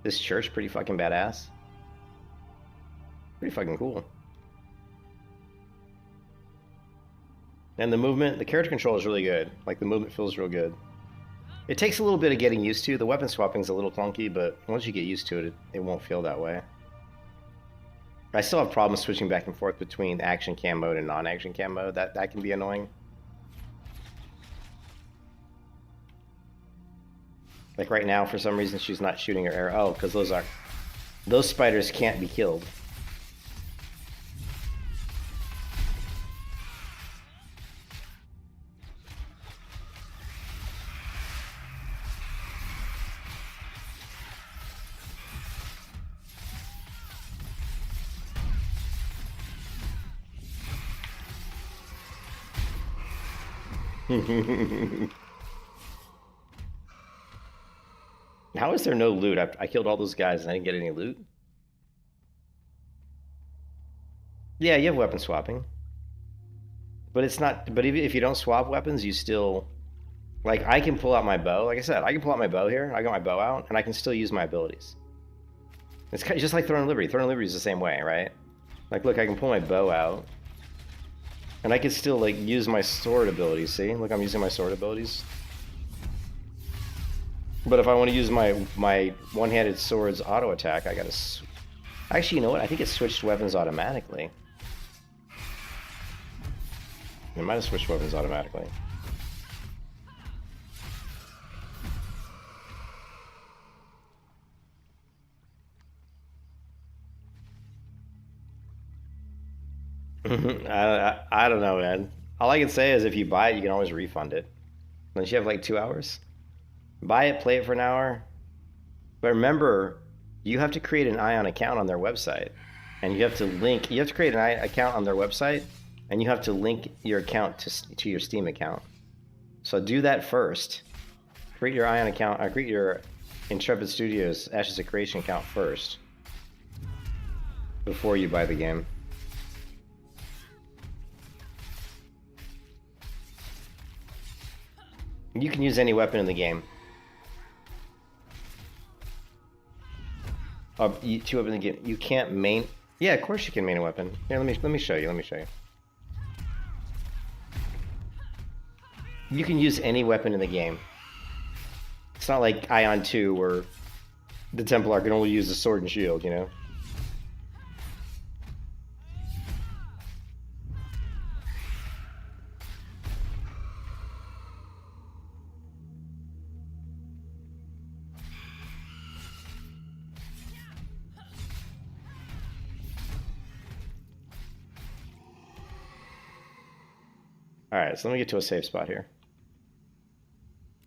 this church pretty fucking badass? Pretty fucking cool. And the movement, the character control is really good. Like the movement feels real good. It takes a little bit of getting used to. The weapon swapping is a little clunky, but once you get used to it, it won't feel that way. I still have problems switching back and forth between action cam mode and non-action cam mode. That can be annoying. Like right now, for some reason, she's not shooting her arrow. Oh, because those spiders can't be killed. How is there no loot? I killed all those guys and I didn't get any loot. Yeah, you have weapon swapping. But it's not. But if you don't swap weapons, you still. Like, I can pull out my bow. Like I said, I can pull out my bow here. I got my bow out, and I can still use my abilities. It's just like Throne of Liberty. Throne of Liberty is the same way, right? Like, look, I can pull my bow out. And I can still, like, use my sword abilities, see? Look, I'm using my sword abilities. But if I want to use my one-handed sword's auto attack, I gotta... Actually, you know what? I think it switched weapons automatically. It might have switched weapons automatically. I don't know, man. All I can say is if you buy it, you can always refund it. Unless you have like 2 hours. Buy it, play it for an hour. But remember, you have to create an Ion account on their website. And you have to create an Ion account on their website, and you have to link your account to your Steam account. So do that first. Create your Ion account, create your Intrepid Studios Ashes of Creation account first, before you buy the game. You can use any weapon in the game. Two weapons in the game. You can't main. Yeah, of course you can main a weapon. Here, let me show you. Let me show you. You can use any weapon in the game. It's not like Ion 2 where the Templar can only use the sword and shield, you know? Alright, so let me get to a safe spot here.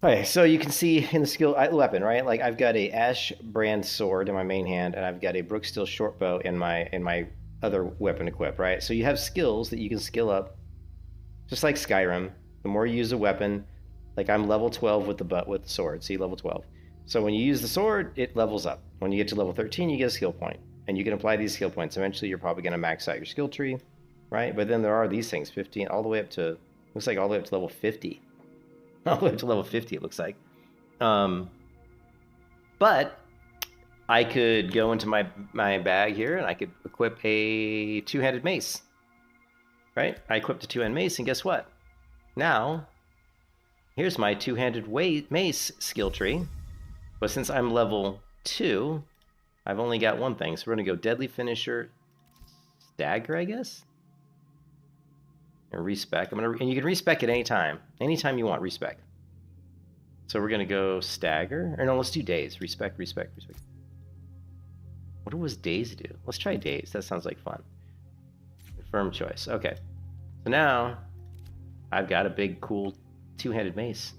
Okay, so you can see in the skill weapon, right? Like I've got a Ash brand sword in my main hand, and I've got a Brooksteel shortbow in my other weapon equip, right? So you have skills that you can skill up, just like Skyrim. The more you use a weapon, like I'm level 12 with the sword. See, level 12. So when you use the sword, it levels up. When you get to level 13, you get a skill point, and you can apply these skill points. Eventually, you're probably going to max out your skill tree, right? But then there are these things, 15, all the way up to, looks like all the way up to level 50. All the way up to level 50, it looks like. But I could go into my bag here, and I could equip a two-handed mace. Right? I equipped a two-handed mace, and guess what? Now, here's my two-handed mace skill tree. But since I'm level 2, I've only got one thing. So we're going to go Deadly Finisher, Stagger, I guess? And respec. And you can respec at any time. Anytime you want, respec. So we're gonna go stagger. Or no, let's do days. Respec. What was days do? Let's try days. That sounds like fun. Confirm choice. Okay. So now I've got a big, cool two-handed mace.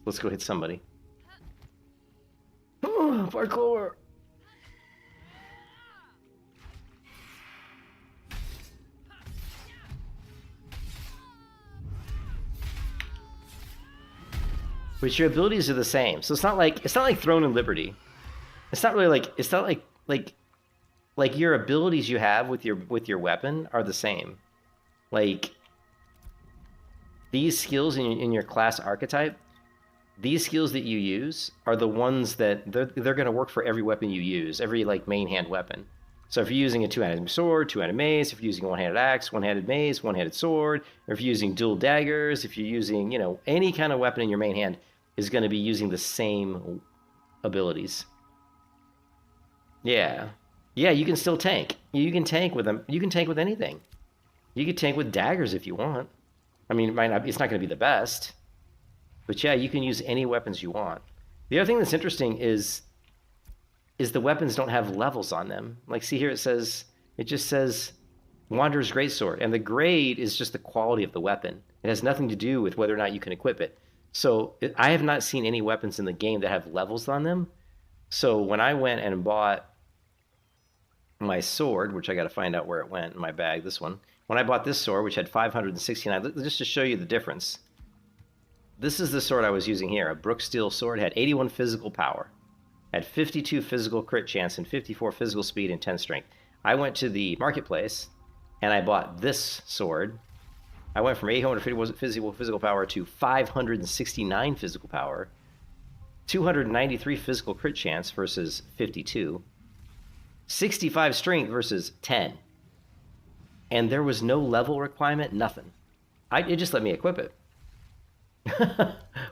Let's go hit somebody. Oh, parkour! But your abilities are the same, so it's not like Throne and Liberty. It's not like your abilities you have with your weapon are the same. Like these skills in your class archetype, these skills that you use are the ones that they're going to work for every weapon you use, every like main hand weapon. So if you're using a two-handed sword, two-handed mace, if you're using a one-handed axe, one-handed mace, one-handed sword, or if you're using dual daggers, if you're using, you know, any kind of weapon in your main hand is going to be using the same abilities. Yeah. Yeah, you can still tank. You can tank with them. You can tank with anything. You can tank with daggers if you want. I mean, it's not going to be the best. But yeah, you can use any weapons you want. The other thing that's interesting is the weapons don't have levels on them. Like, see here, it just says Wanderer's Greatsword, and the grade is just the quality of the weapon. It has nothing to do with whether or not you can equip it. So I have not seen any weapons in the game that have levels on them. So when I went and bought my sword, which I got to find out where it went in my bag, this one. When I bought this sword, which had 569, just to show you the difference. This is the sword I was using here. A Brooksteel sword, had 81 physical power. Had 52 physical crit chance and 54 physical speed and 10 strength. I went to the marketplace and I bought this sword. I went from 850 physical power to 569 physical power, 293 physical crit chance versus 52, 65 strength versus 10. And there was no level requirement, nothing. It just let me equip it.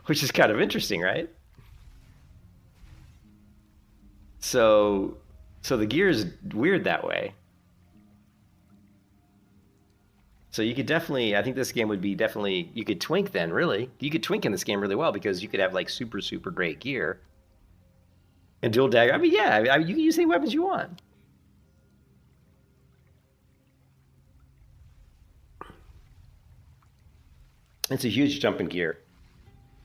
Which is kind of interesting, right? So the gear is weird that way. So you could definitely, I think this game would be definitely, you could twink then, really. You could twink in this game really well because you could have like super, super great gear. And dual dagger, I mean, yeah, you can use any weapons you want. It's a huge jump in gear.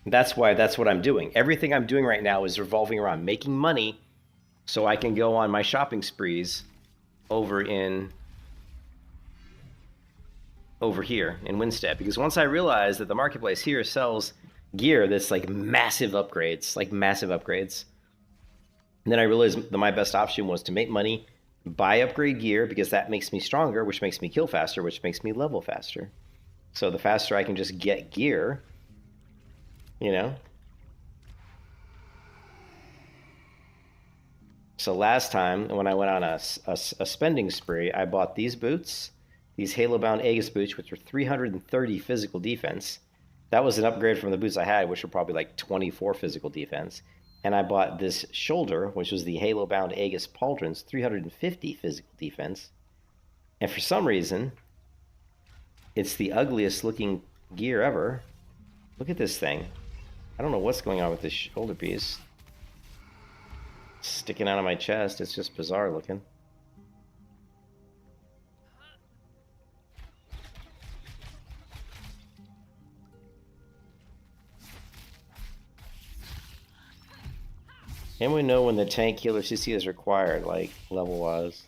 That's what I'm doing. Everything I'm doing right now is revolving around making money so I can go on my shopping sprees over here in Winstead. Because once I realized that the marketplace here sells gear that's like massive upgrades, and then I realized that my best option was to make money, buy upgrade gear, because that makes me stronger, which makes me kill faster, which makes me level faster. So the faster I can just get gear, you know. So last time when I went on a spending spree, I bought these boots, these Halo-bound Aegis boots, which were 330 physical defense. That was an upgrade from the boots I had, which were probably like 24 physical defense. And I bought this shoulder, which was the Halo-bound Aegis pauldrons, 350 physical defense. And for some reason, it's the ugliest looking gear ever. Look at this thing. I don't know what's going on with this shoulder piece. Sticking out of my chest. It's just bizarre looking. And we know when the tank healer CC is required, like level wise.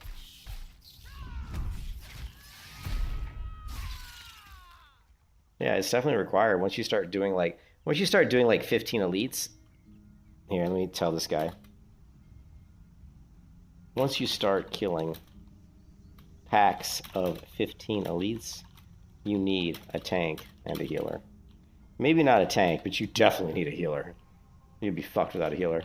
Yeah, it's definitely required. Once you start doing like 15 elites. Here, let me tell this guy. Once you start killing packs of 15 elites, you need a tank and a healer. Maybe not a tank, but you definitely need a healer. You'd be fucked without a healer.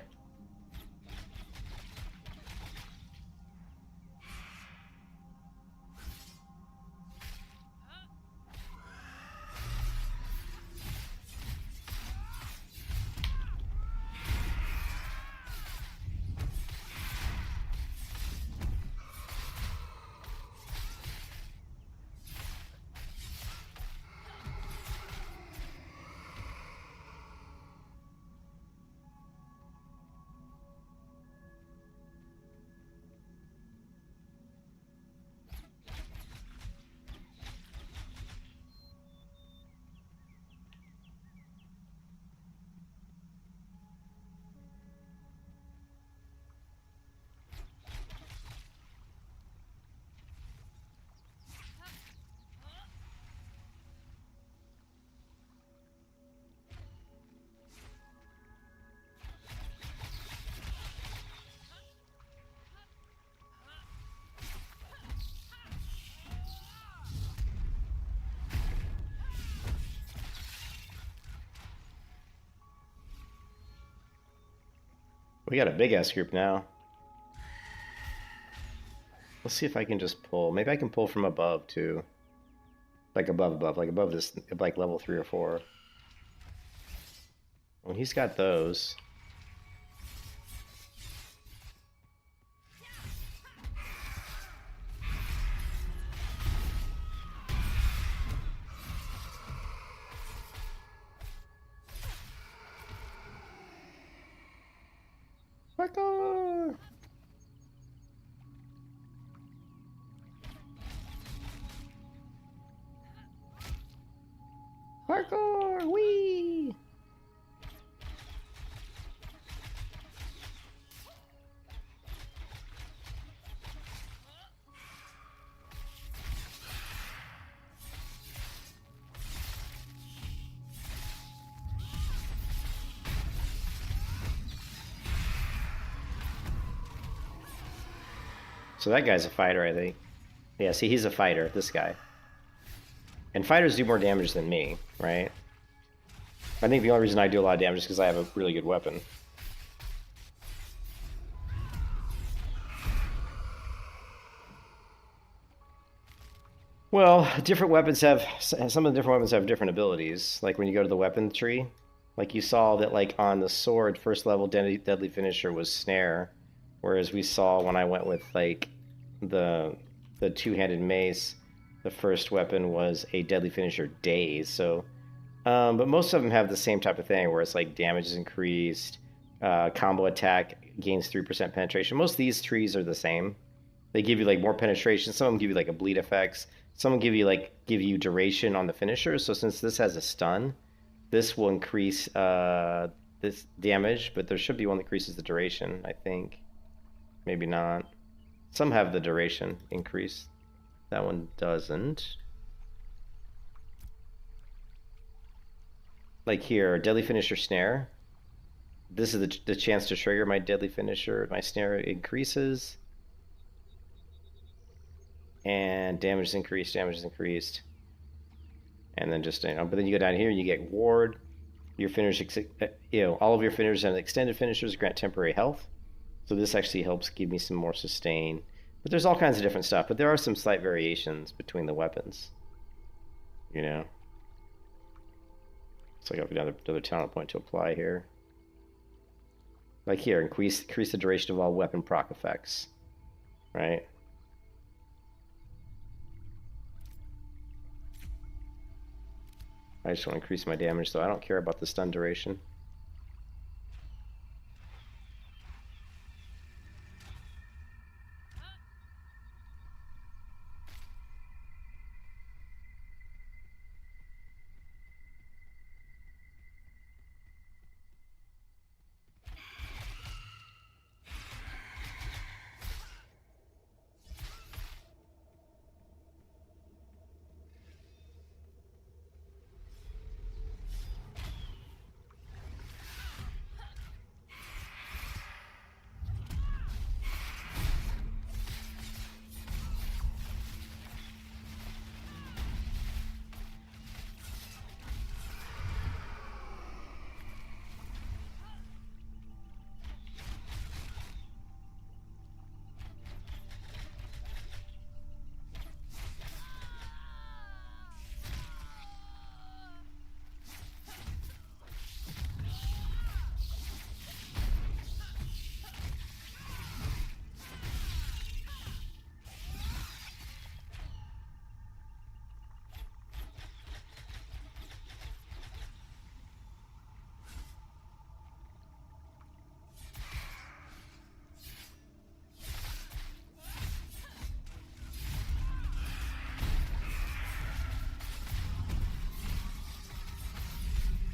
We got a big ass group now. Let's see if I can just pull. Maybe I can pull from above too. Like above this, like level 3 or 4. Well, he's got those. Parkour! Parkour! Whee! So that guy's a fighter, I think. Yeah, see, he's a fighter, this guy. And fighters do more damage than me, right? I think the only reason I do a lot of damage is because I have a really good weapon. Well, different weapons have... Some of the different weapons have different abilities. Like when you go to the weapon tree, like you saw that like on the sword, first level deadly finisher was snare. Whereas we saw when I went with like the two-handed mace, the first weapon was a deadly finisher daze. So, but most of them have the same type of thing where it's like damage is increased, combo attack gains 3% penetration. Most of these trees are the same. They give you like more penetration. Some of them give you like a bleed effects. some give you duration on the finisher. So since this has a stun, this will increase this damage, but there should be one that increases the duration, I think. Maybe not. Some have the duration increase. That one doesn't. Like here, deadly finisher snare. This is the chance to trigger my deadly finisher. My snare increases. And damage is increased, And then just, but then you go down here and you get ward. Your finish, all of your finishers and extended finishers grant temporary health. So this actually helps give me some more sustain. But there's all kinds of different stuff. But there are some slight variations between the weapons. So I got another talent point to apply here. Like here, increase the duration of all weapon proc effects. Right? I just want to increase my damage, so I don't care about the stun duration.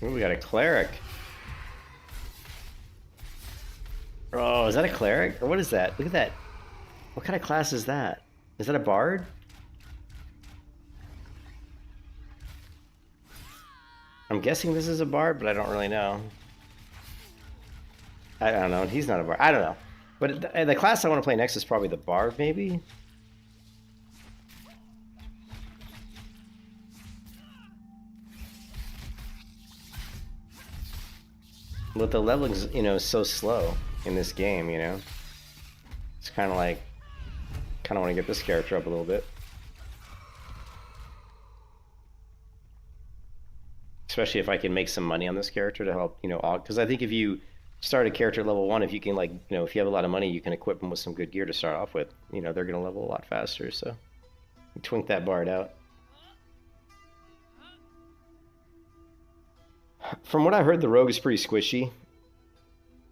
Ooh, we got a cleric. Oh, is that a cleric? Or what is that? Look at that. What kind of class is that? Is that a bard? I'm guessing this is a bard, but I don't really know. I don't know. He's not a bard. I don't know. But the class I want to play next is probably the bard, maybe? But the leveling's, so slow in this game, It's kind of like, want to get this character up a little bit. Especially if I can make some money on this character to help, because I think if you start a character at level 1, if you can, if you have a lot of money, you can equip them with some good gear to start off with. They're going to level a lot faster, so twink that bard out. From what I heard, the rogue is pretty squishy.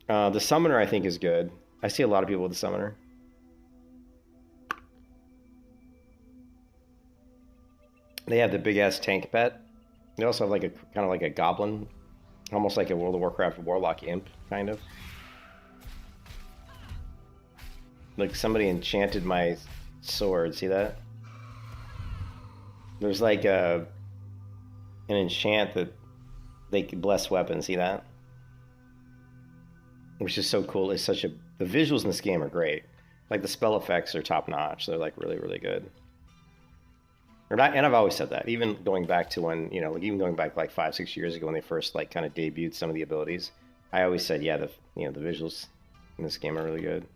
The summoner, I think, is good. I see a lot of people with the summoner. They have the big-ass tank pet. They also have kind of like a goblin. Almost like a World of Warcraft warlock imp, kind of. Like somebody enchanted my sword, see that? There's like an enchant that they can bless weapons, see that? Which is so cool. It's such a... The visuals in this game are great. Like the spell effects are top notch. They're like really, really good. And I've always said that. Even going back to when, even going back like 5-6 years ago when they first kind of debuted some of the abilities, I always said, yeah, the visuals in this game are really good.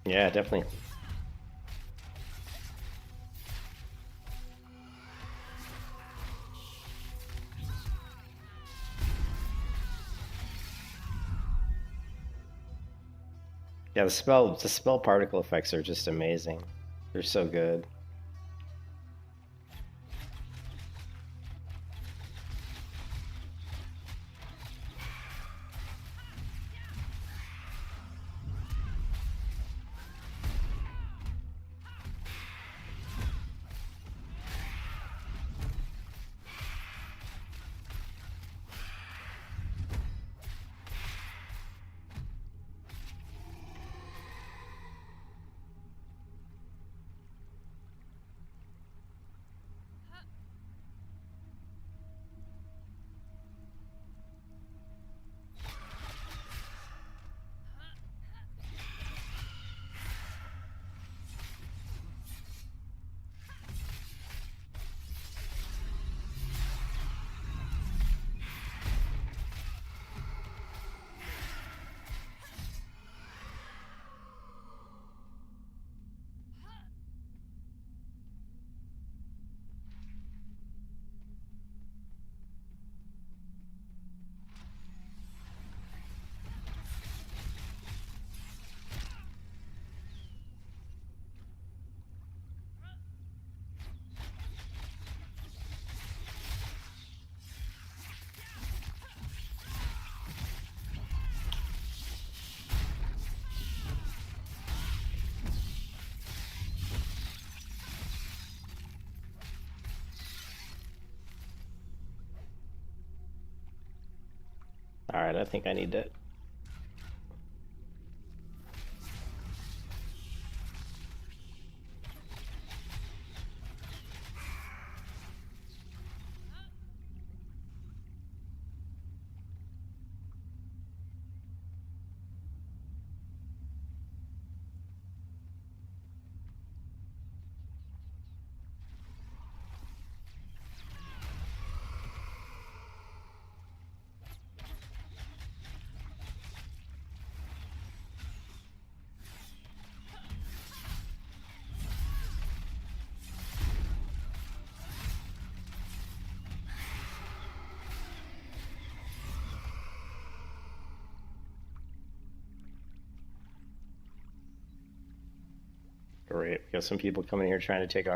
Yeah, definitely. Yeah, the spell particle effects are just amazing. They're so good. All right, I think I need to. Great. We got some people coming here trying to take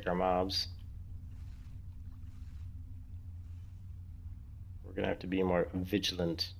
our mobs. We're gonna have to be more vigilant.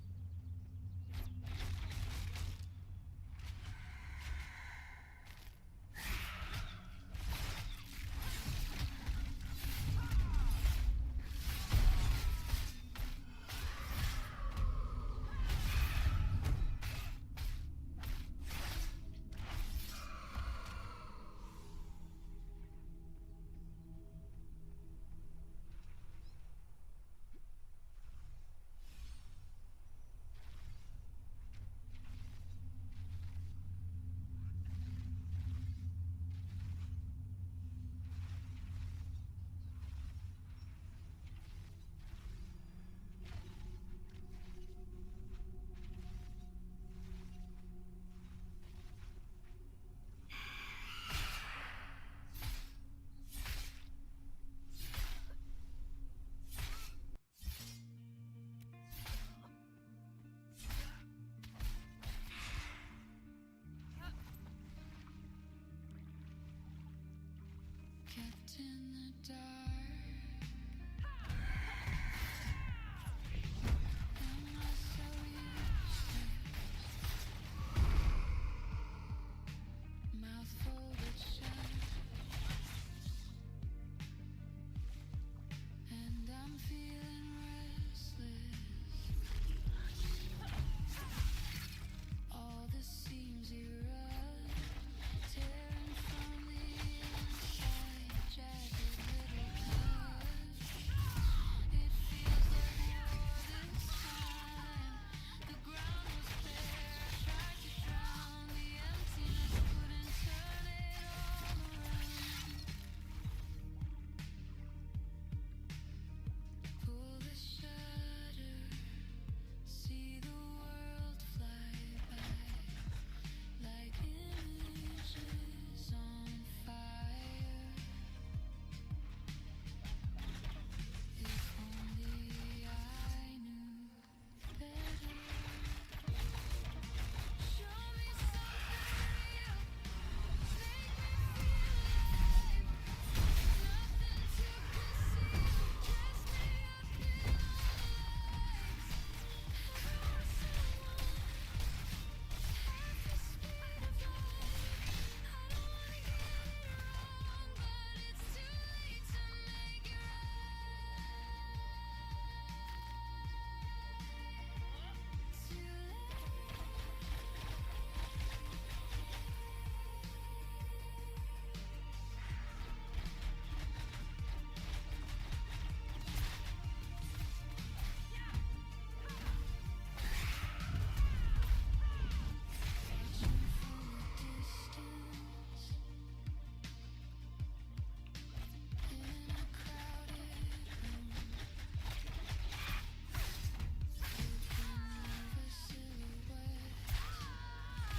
Kept in the dark. Am I so useless? Mouth folded shut, and I'm feeling restless. All the seams erupt, tearing from the inside, jagged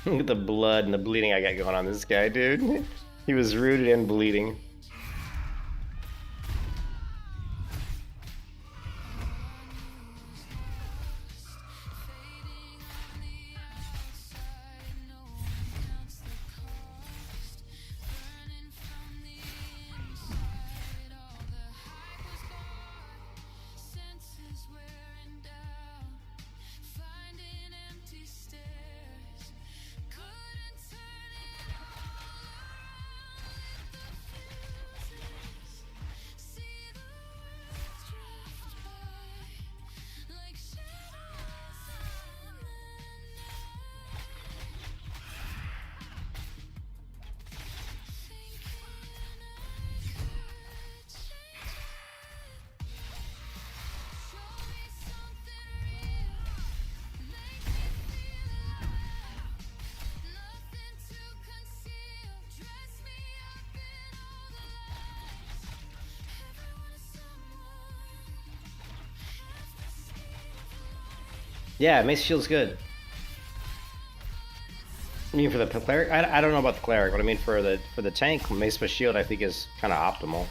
Look at the blood and the bleeding I got going on this guy, dude. He was rooted and bleeding. Yeah, Mace Shield's good. I mean, for the cleric, I don't know about the cleric, but I mean for the tank, Mace with Shield I think is kind of optimal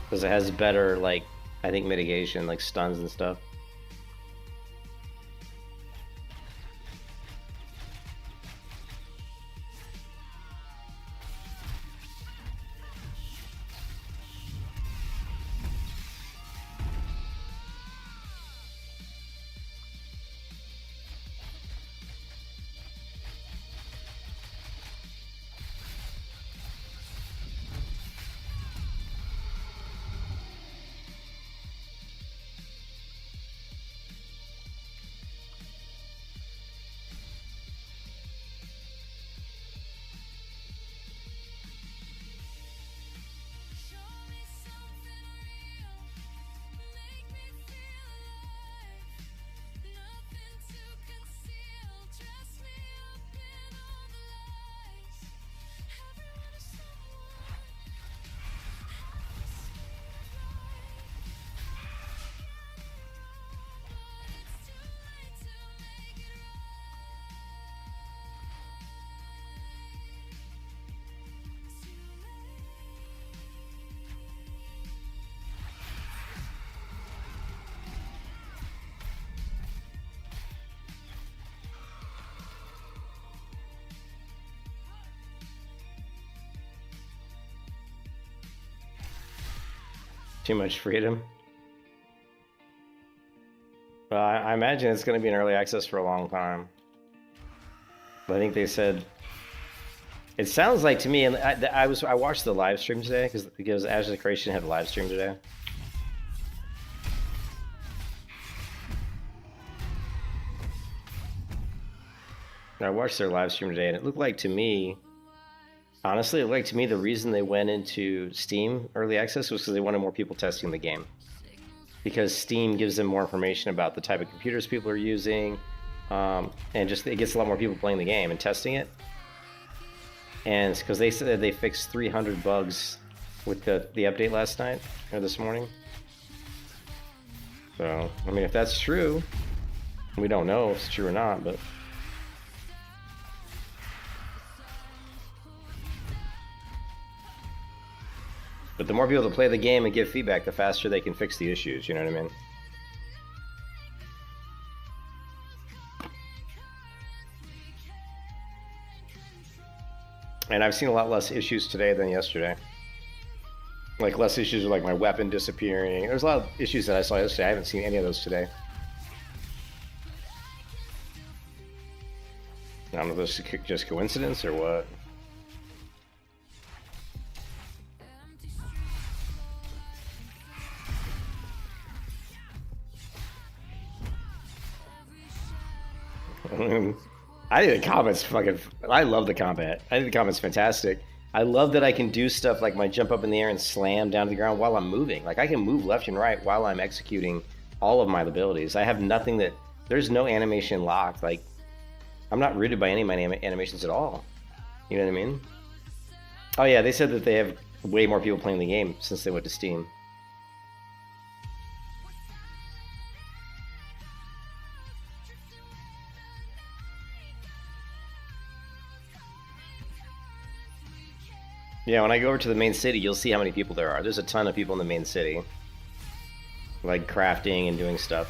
because it has better like I think mitigation, like stuns and stuff. Too much freedom. I imagine it's going to be in early access for a long time. But I think they said it sounds like to me, and I watched the live stream today because Ashes of Creation had a live stream today. And I watched their live stream today, and it looked like to me, honestly, it looked like to me the reason they went into Steam early access was because they wanted more people testing the game. Because Steam gives them more information about the type of computers people are using, and just it gets a lot more people playing the game and testing it. And because they said that they fixed 300 bugs with the update last night or this morning. So I mean, if that's true, we don't know if it's true or not, but. But the more people that play the game and give feedback, the faster they can fix the issues, you know what I mean? And I've seen a lot less issues today than yesterday. Like less issues with like my weapon disappearing. There's a lot of issues that I saw yesterday. I haven't seen any of those today. I don't know if this is just coincidence or what. I think the combat's fucking. I love the combat. I think the combat's fantastic. I love that I can do stuff like my jump up in the air and slam down to the ground while I'm moving. Like I can move left and right while I'm executing all of my abilities. I have nothing that. There's no animation locked. Like I'm not rooted by any of my animations at all. You know what I mean? Oh yeah, they said that they have way more people playing the game since they went to Steam. Yeah, when I go over to the main city, you'll see how many people there are. There's a ton of people in the main city. Like, crafting and doing stuff.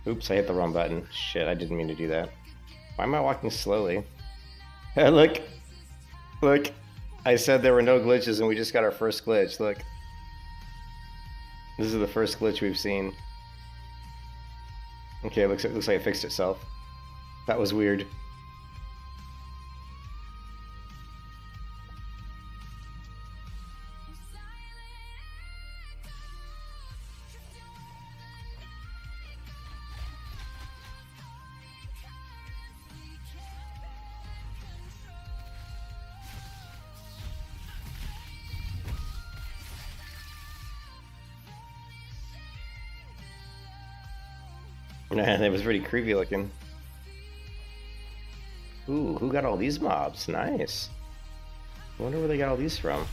Oops, I hit the wrong button. Shit, I didn't mean to do that. Why am I walking slowly? Hey, look! Look! I said there were no glitches and we just got our first glitch, look. This is the first glitch we've seen. Okay, it looks like it fixed itself. That was weird. Man, it was pretty creepy looking. Ooh, who got all these mobs? Nice. I wonder where they got all these from.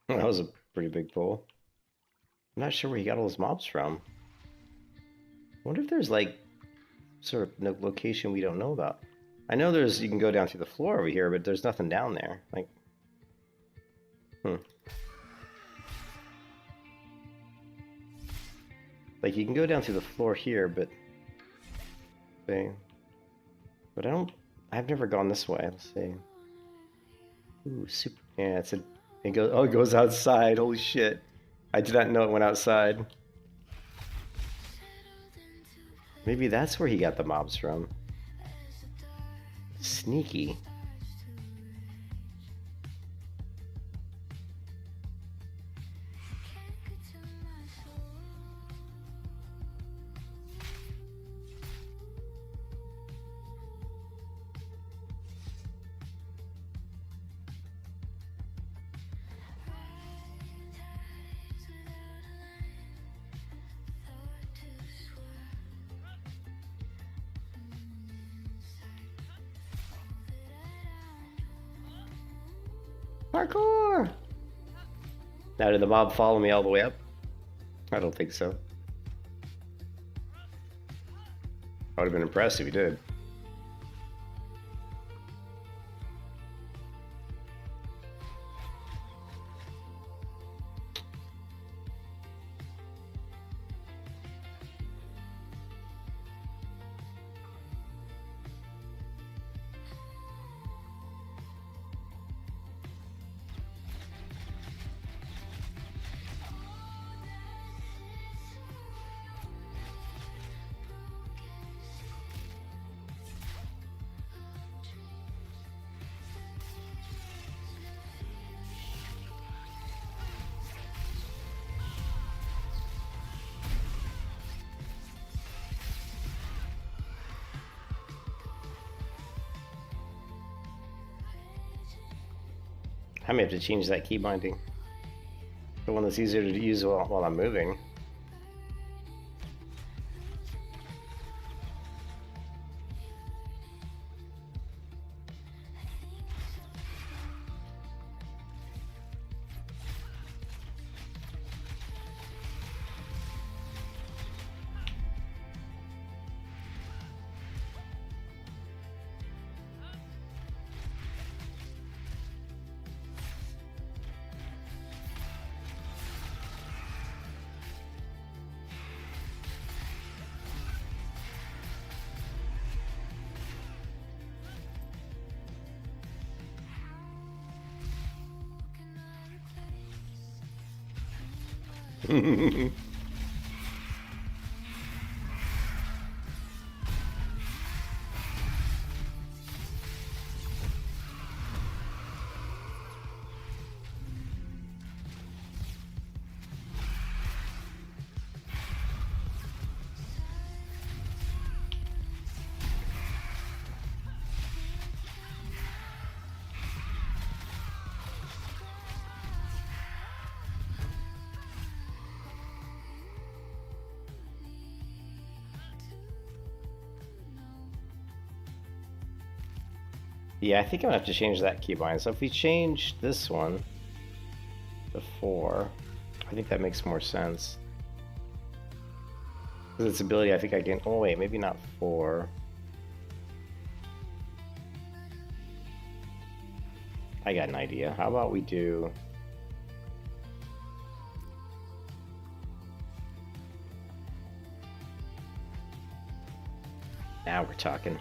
That was a pretty big pull. I'm not sure where he got all those mobs from. I wonder if there's like sort of no location we don't know about. I know you can go down through the floor over here, but there's nothing down there. Like, like you can go down through the floor here, but I've never gone this way. Let's see. Ooh, super. Yeah, it goes outside. Holy shit. I did not know it went outside. Maybe that's where he got the mobs from. Sneaky. Parkour! Now, did the mob follow me all the way up? I don't think so. I would have been impressed if he did. I may have to change that key binding. The one that's easier to use while I'm moving. Yeah, I think I'm gonna have to change that keybind. So if we change this one to 4, I think that makes more sense. Because its ability, I think I can. Oh wait, maybe not 4. I got an idea. How about we do? Now we're talking.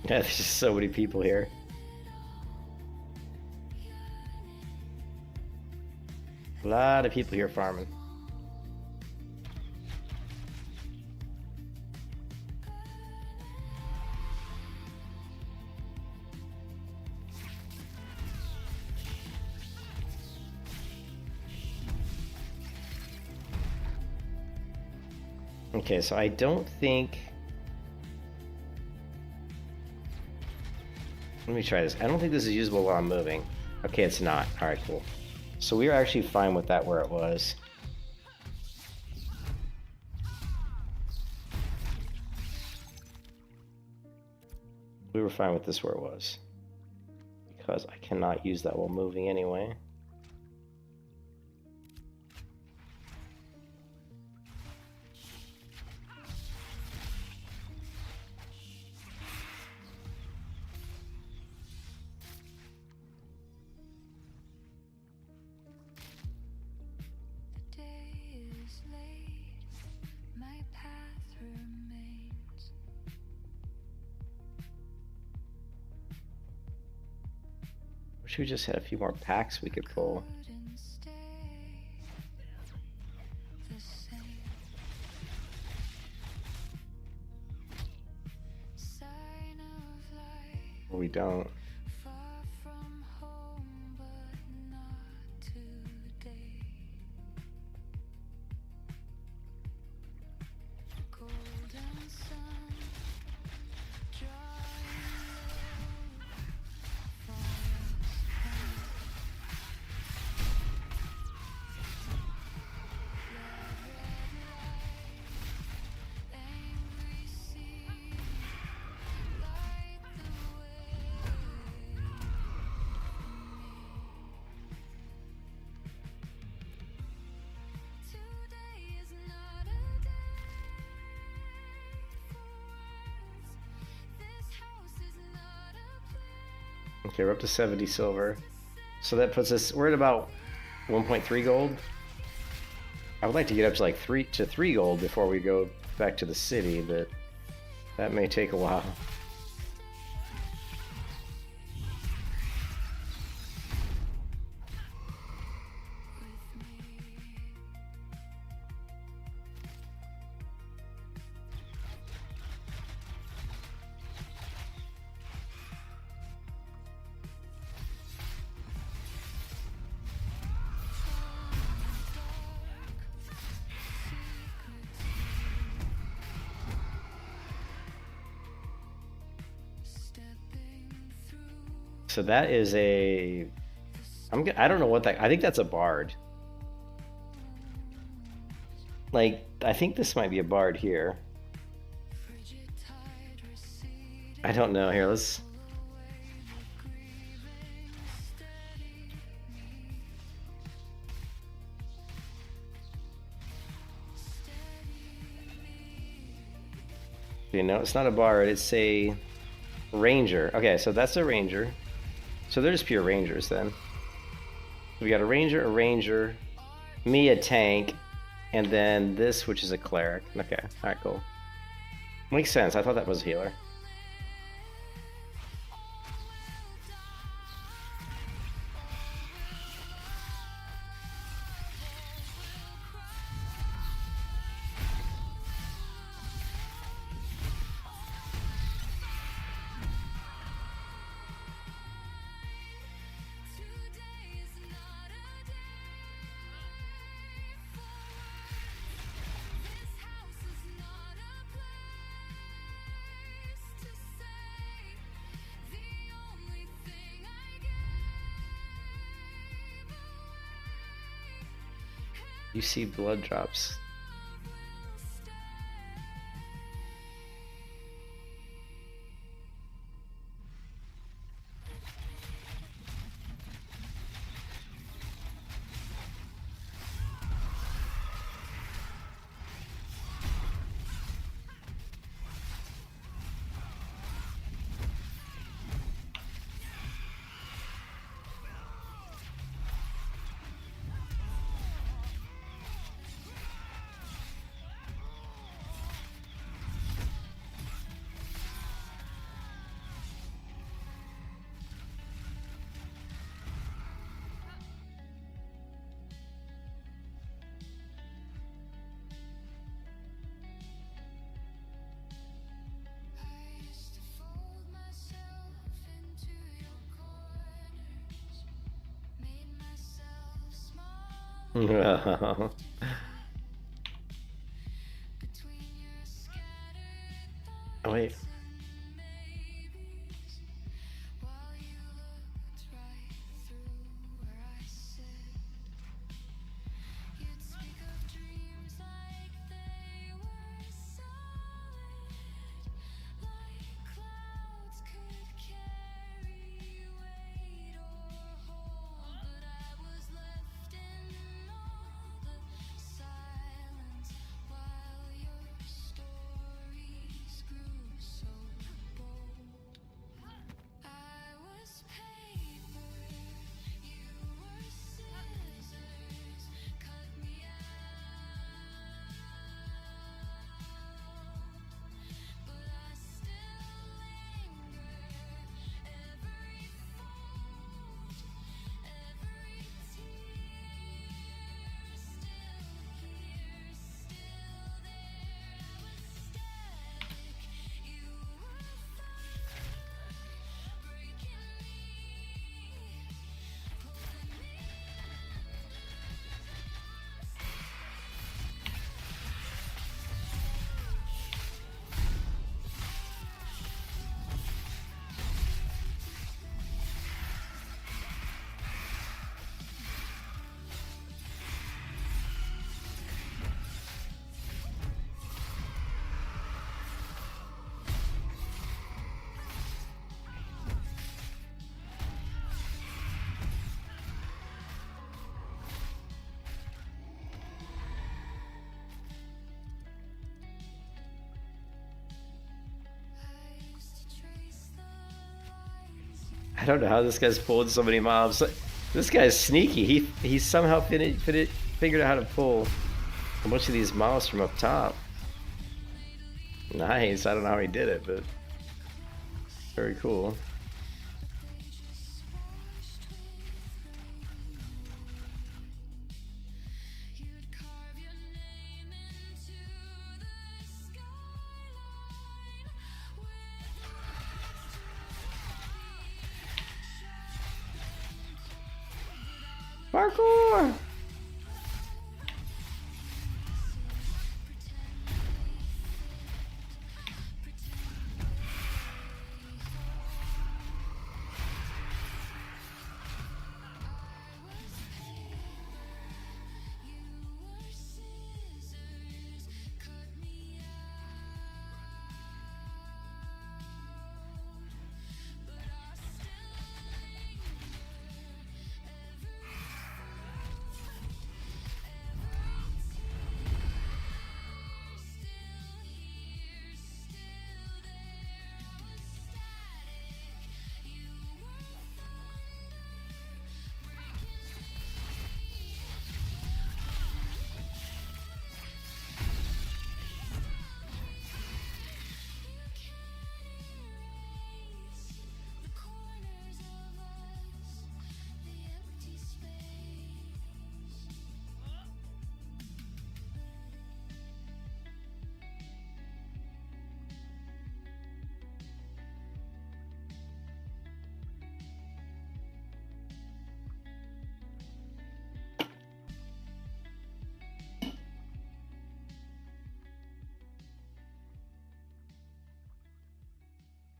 Yeah, there's just so many people here. A lot of people here farming. Okay, so I don't think... Let me try this. I don't think this is usable while I'm moving. Okay, it's not. Alright, cool. So we were actually fine with that where it was. We were fine with this where it was. Because I cannot use that while moving anyway. Wish we just had a few more packs we could pull. We don't. Okay, we're up to 70 silver. So that puts us, we're at about 1.3 gold. I would like to get up to like 3 gold before we go back to the city, but that may take a while. So that is a... I don't know what that... I think that's a bard. Like, I think this might be a bard here. I don't know. Here, let's... You know, it's not a bard. It's a ranger. Okay, so that's a ranger. So they're just pure rangers then. We got a ranger, me a tank, and then this, which is a cleric. Okay, alright, cool. Makes sense. I thought that was a healer. You see blood drops. Oh, wait. I don't know how this guy's pulled so many mobs. This guy's sneaky. He somehow figured out how to pull a bunch of these mobs from up top. Nice. I don't know how he did it, but very cool. Parkour!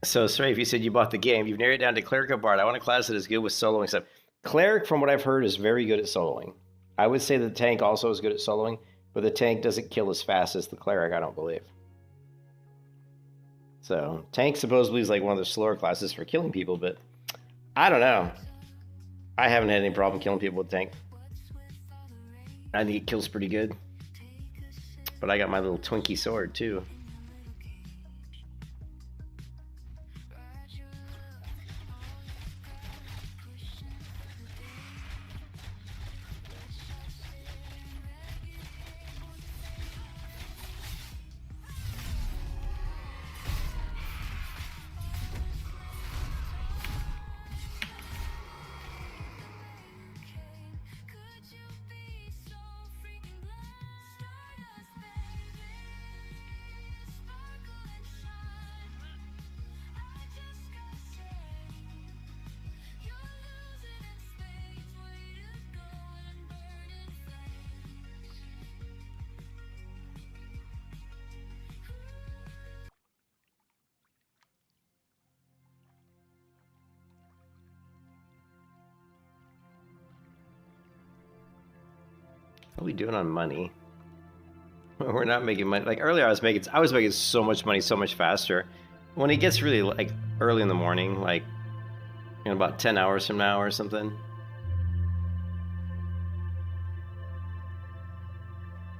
So, Strafe, you said you bought the game. You've narrowed it down to Cleric or Bard. I want a class that is good with soloing stuff. Cleric, from what I've heard, is very good at soloing. I would say the tank also is good at soloing, but the tank doesn't kill as fast as the cleric, I don't believe. So, tank supposedly is like one of the slower classes for killing people, but I don't know. I haven't had any problem killing people with tank. I think it kills pretty good. But I got my little Twinkie sword too. What are we doing on money? We're not making money. Like earlier, I was making so much money so much faster. When it gets really like early in the morning, like about 10 hours from now or something.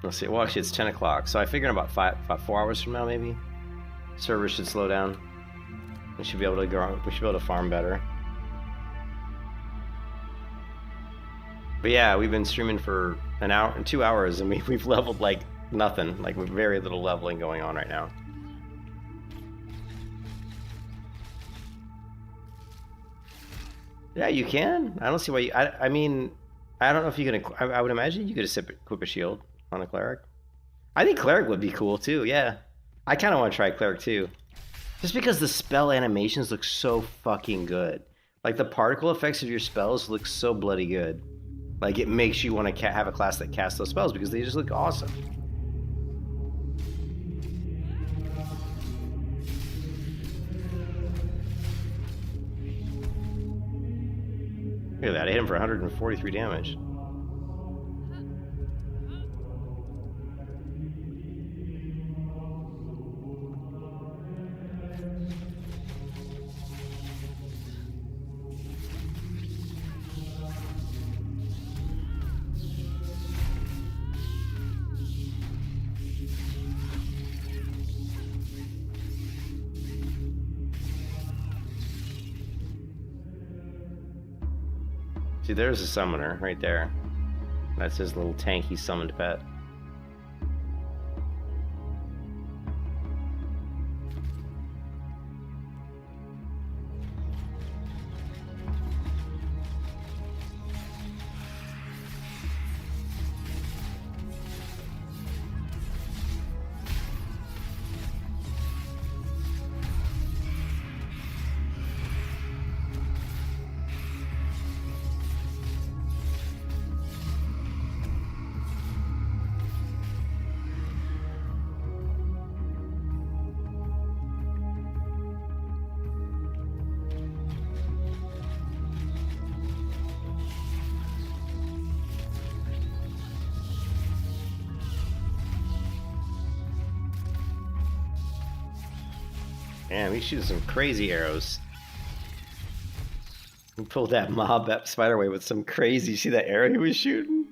Let's see. Well, actually, it's 10 o'clock, so I figure in about 4 hours from now, maybe servers should slow down. We should be able to grow. We should be able to farm better. But yeah, we've been streaming for an hour and 2 hours, and we've leveled like nothing. Like very little leveling going on right now. Yeah, you can. I don't see why you. I mean, I don't know if you can. I would imagine you could equip a shield on a cleric. I think cleric would be cool too. Yeah, I kind of want to try cleric too, just because the spell animations look so fucking good. Like the particle effects of your spells look so bloody good. Like, it makes you want to have a class that casts those spells because they just look awesome. Look at that, I hit him for 143 damage. See, there's a summoner right there. That's his little tank he summoned pet. Damn, he shoots some crazy arrows. He pulled that mob, that spiderway with some crazy. See that arrow he was shooting?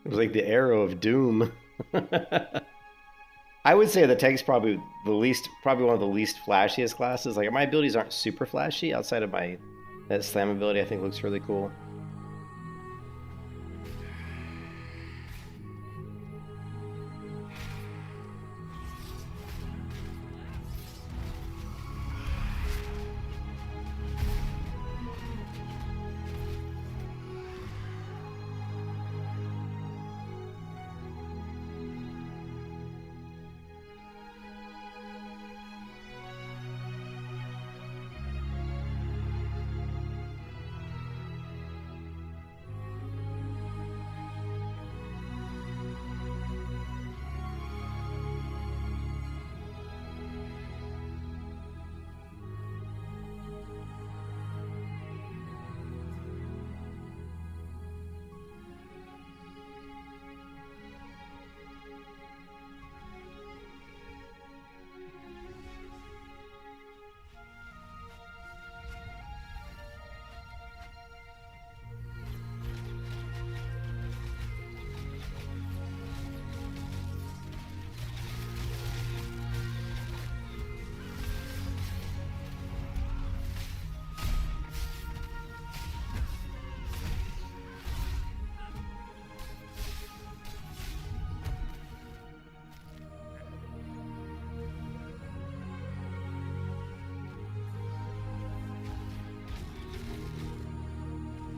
It was like the arrow of doom. I would say the tank's probably one of the least flashiest classes. Like my abilities aren't super flashy outside of that slam ability. I think looks really cool.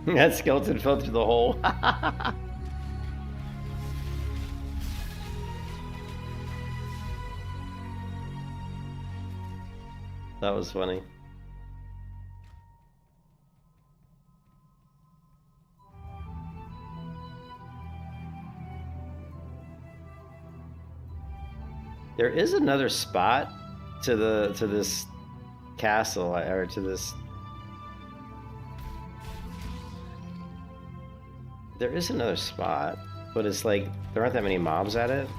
That skeleton fell through the hole. That was funny. There is another spot to this castle, or to this. There is another spot, but it's like there aren't that many mobs at it.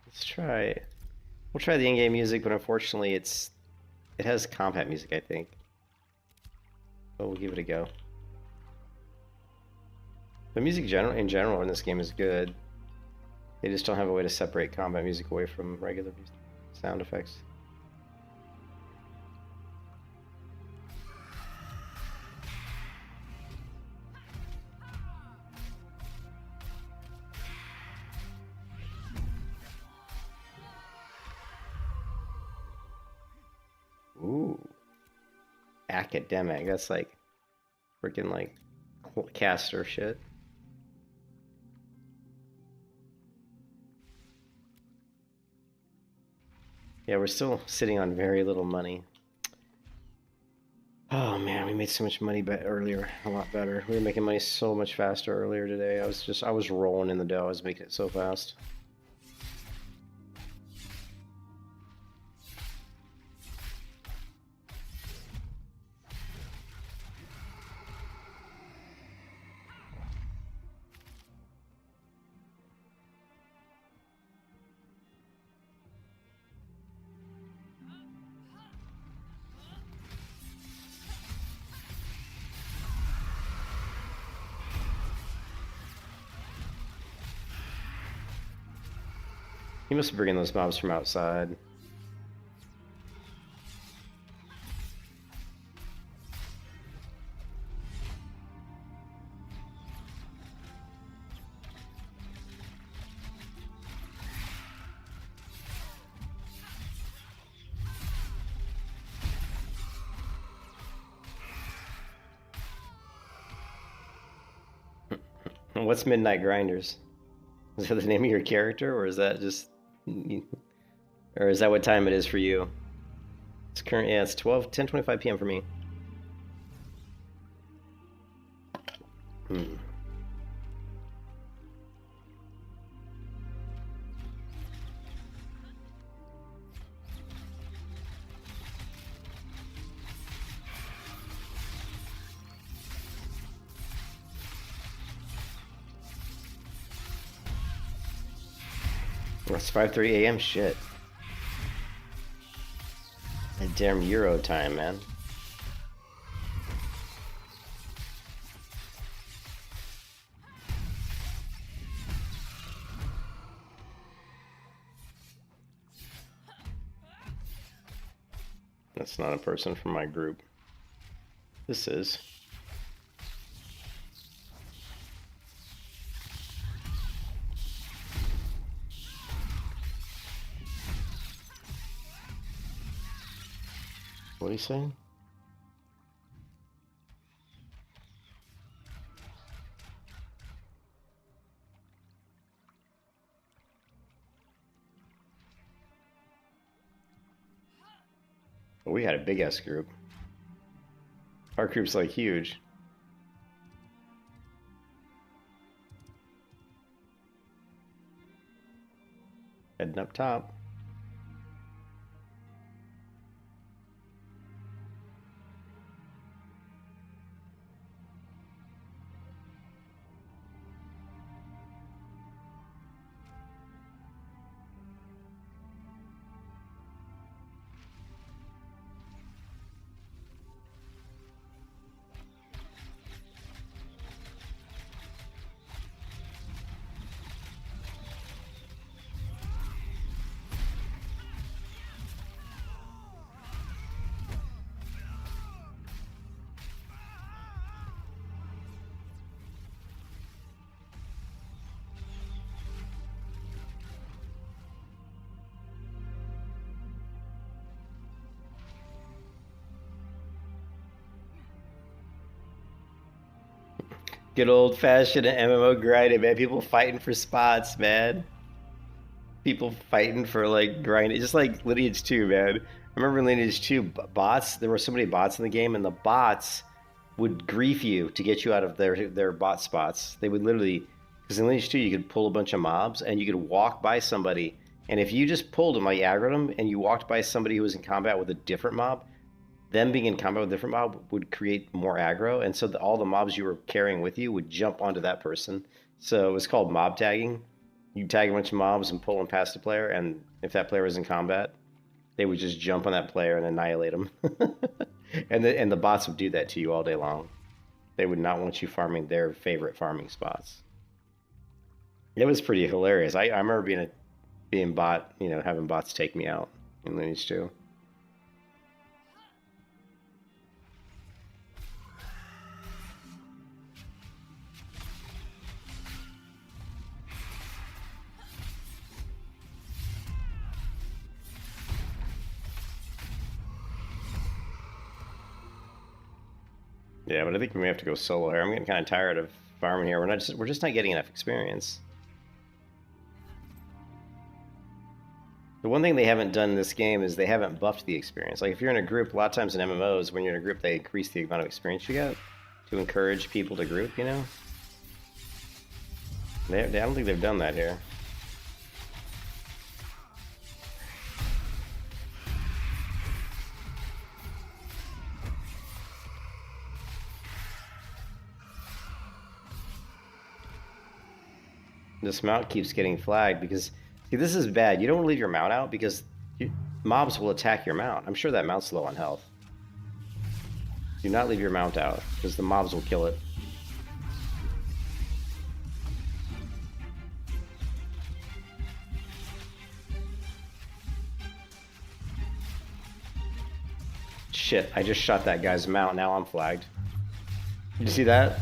Let's try. We'll try the in-game music, but unfortunately, it has combat music, I think. But we'll give it a go. The music in general in this game is good. They just don't have a way to separate combat music away from regular sound effects. Ooh. Academic. That's like freaking like caster shit. Yeah, we're still sitting on very little money. Oh man, we made so much money earlier, a lot better. We were making money so much faster earlier today. I was rolling in the dough. I was making it so fast. He must be bringing those mobs from outside. What's Midnight Grinders? Is that the name of your character, or is that just... Or is that what time it is for you? It's current, yeah, it's 10:25 p.m. for me. It's 5:30 a.m. Shit. That damn Euro time, man. That's not a person from my group. This is. What are you saying? Well, we had a big ass group. Our group's like huge. Heading up top. Good old fashioned MMO grinding, man. People fighting for spots, man. People fighting for like grinding, just like Lineage 2, man. I remember in Lineage 2, bots. There were so many bots in the game, and the bots would grief you to get you out of their bot spots. They would literally, because in Lineage 2 you could pull a bunch of mobs and you could walk by somebody, and if you just pulled them, like aggroed them, and you walked by somebody who was in combat with a different mob, them being in combat with a different mob would create more aggro, and so all the mobs you were carrying with you would jump onto that person. So it was called mob tagging. You tag a bunch of mobs and pull them past the player, and if that player was in combat, they would just jump on that player and annihilate them. And the bots would do that to you all day long. They would not want you farming their favorite farming spots. It was pretty hilarious. I remember being bot, having bots take me out in Lineage 2. Yeah, but I think we may have to go solo here. I'm getting kind of tired of farming here. We're just not getting enough experience. The one thing they haven't done in this game is they haven't buffed the experience. Like if you're in a group, a lot of times in MMOs, when you're in a group, they increase the amount of experience you get to encourage people to group. I don't think they've done that here. This mount keeps getting flagged because, see, this is bad. You don't leave your mount out because mobs will attack your mount. I'm sure that mount's low on health. Do not leave your mount out because the mobs will kill it. Shit, I just shot that guy's mount. Now I'm flagged. Did you see that?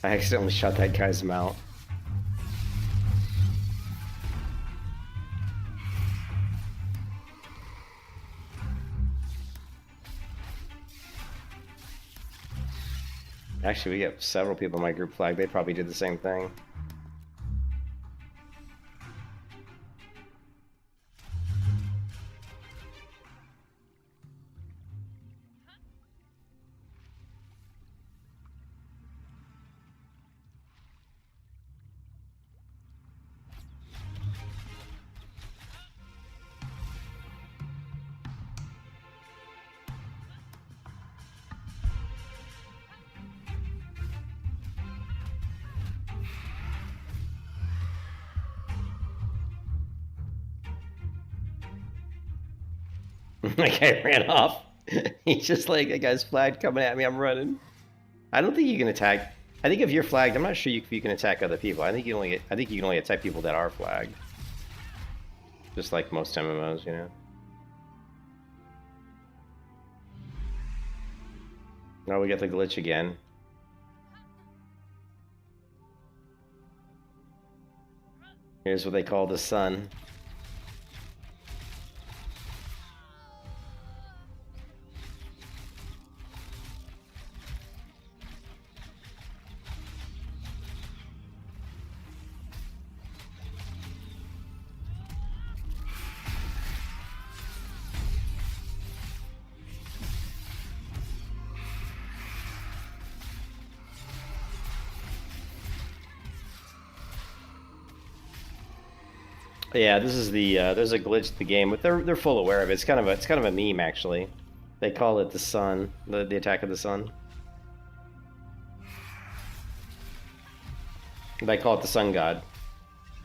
I accidentally shot that guy's mount. Actually, we get several people in my group flagged. They probably did the same thing. That guy ran off. He's just like, that guy's flagged coming at me. I'm running. I don't think you can attack. I think if you're flagged, I'm not sure if you can attack other people. I think you can only attack people that are flagged. Just like most MMOs. Now we got the glitch again. Here's what they call the sun. Yeah, this is the there's a glitch to the game, but they're full aware of it. It's kind of a meme actually. They call it the sun, the attack of the sun. They call it the sun god.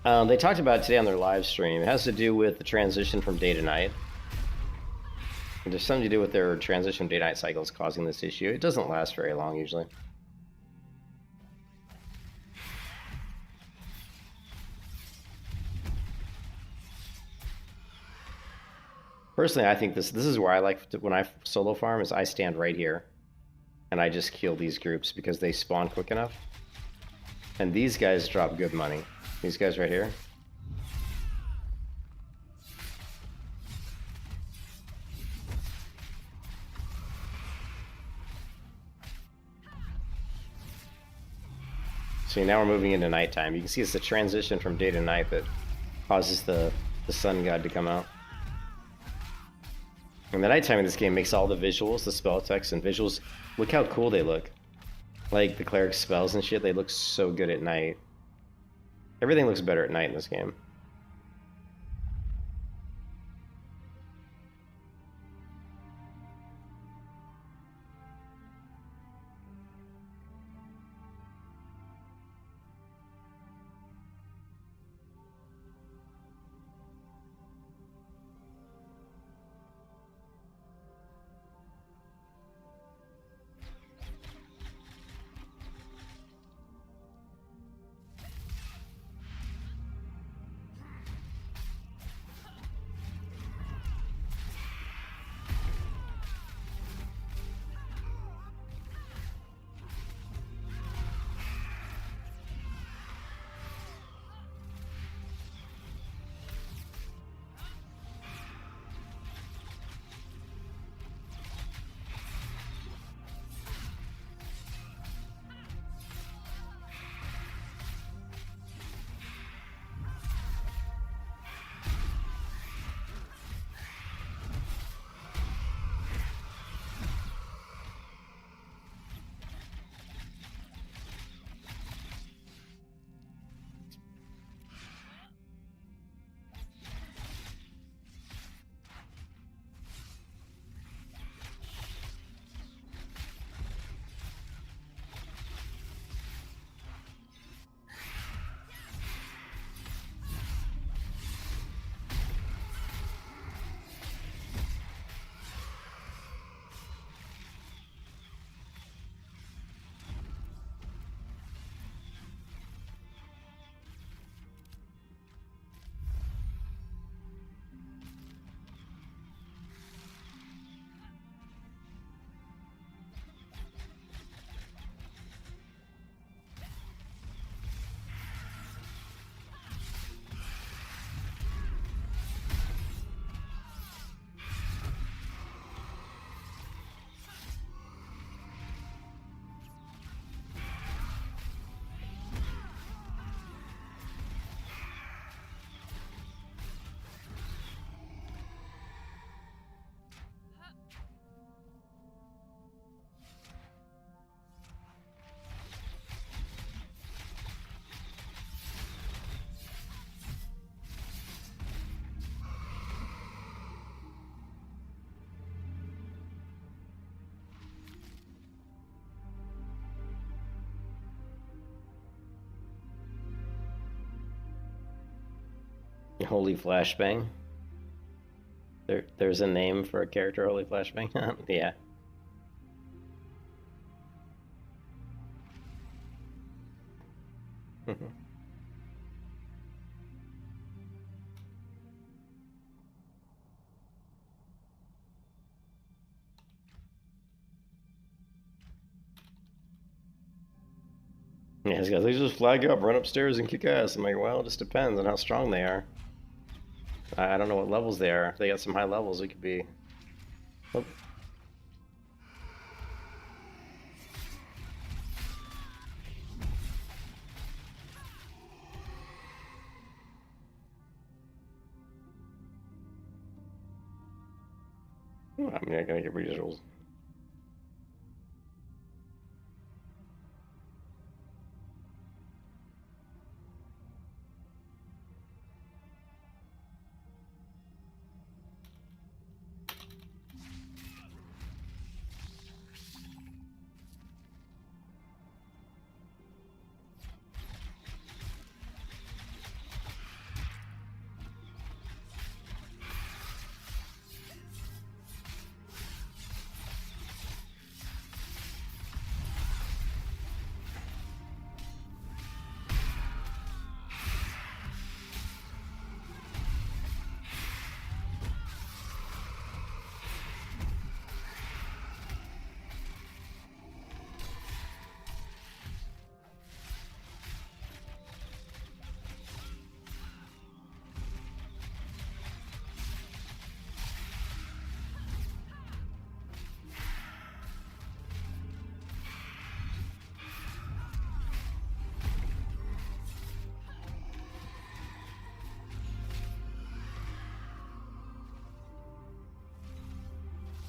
They talked about it today on their live stream. It has to do with the transition from day to night. There's something to do with their transition day-night cycles causing this issue. It doesn't last very long usually. Personally, I think this is where I like to, when I solo farm, is I stand right here and I just kill these groups because they spawn quick enough. And these guys drop good money. These guys right here. See, now we're moving into nighttime. You can see it's the transition from day to night that causes the sun god to come out. And the nighttime in this game makes all the visuals, the spell text and visuals, look how cool they look. Like the cleric spells and shit, they look so good at night. Everything looks better at night in this game. Holy Flashbang. There's a name for a character, Holy Flashbang? Yeah. Yeah, this guy's like, just flag up, run upstairs and kick ass. I'm like, well, it just depends on how strong they are. I don't know what levels they are. If they got some high levels, it could be... Oh. I'm not gonna get visuals.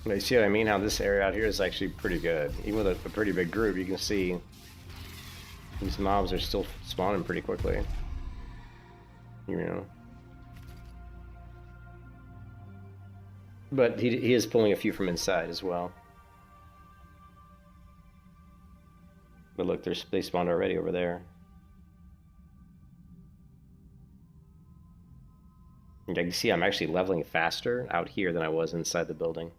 You see what I mean? How this area out here is actually pretty good. Even with a pretty big group, you can see these mobs are still spawning pretty quickly. You know. But he is pulling a few from inside as well. But look, they spawned already over there. And you can see I'm actually leveling faster out here than I was inside the building.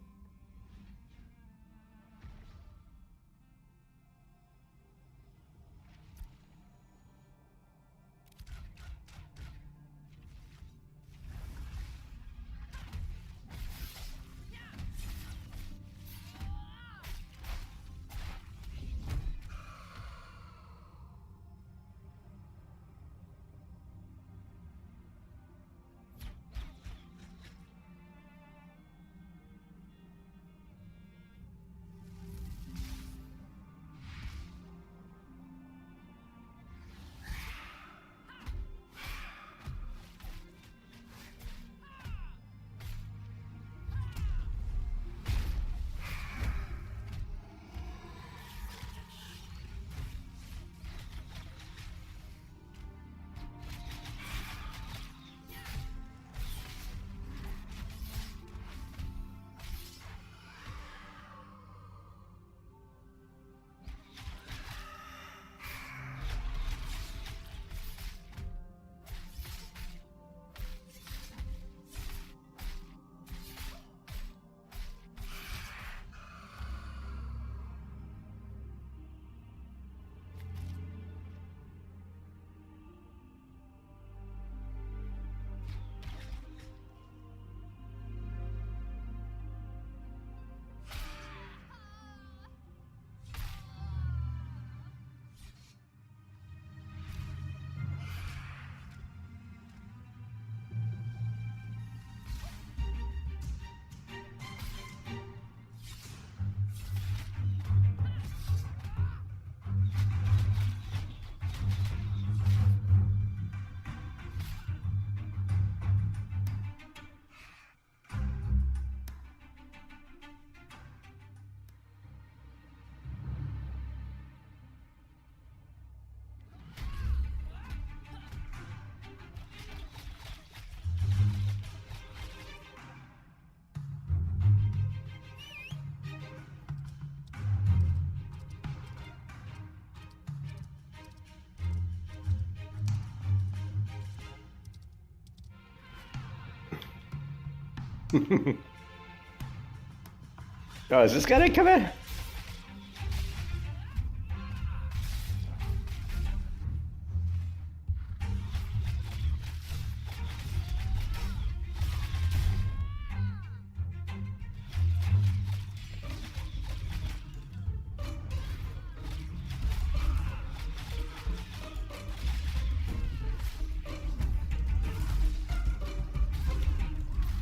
Oh, is this gonna come in?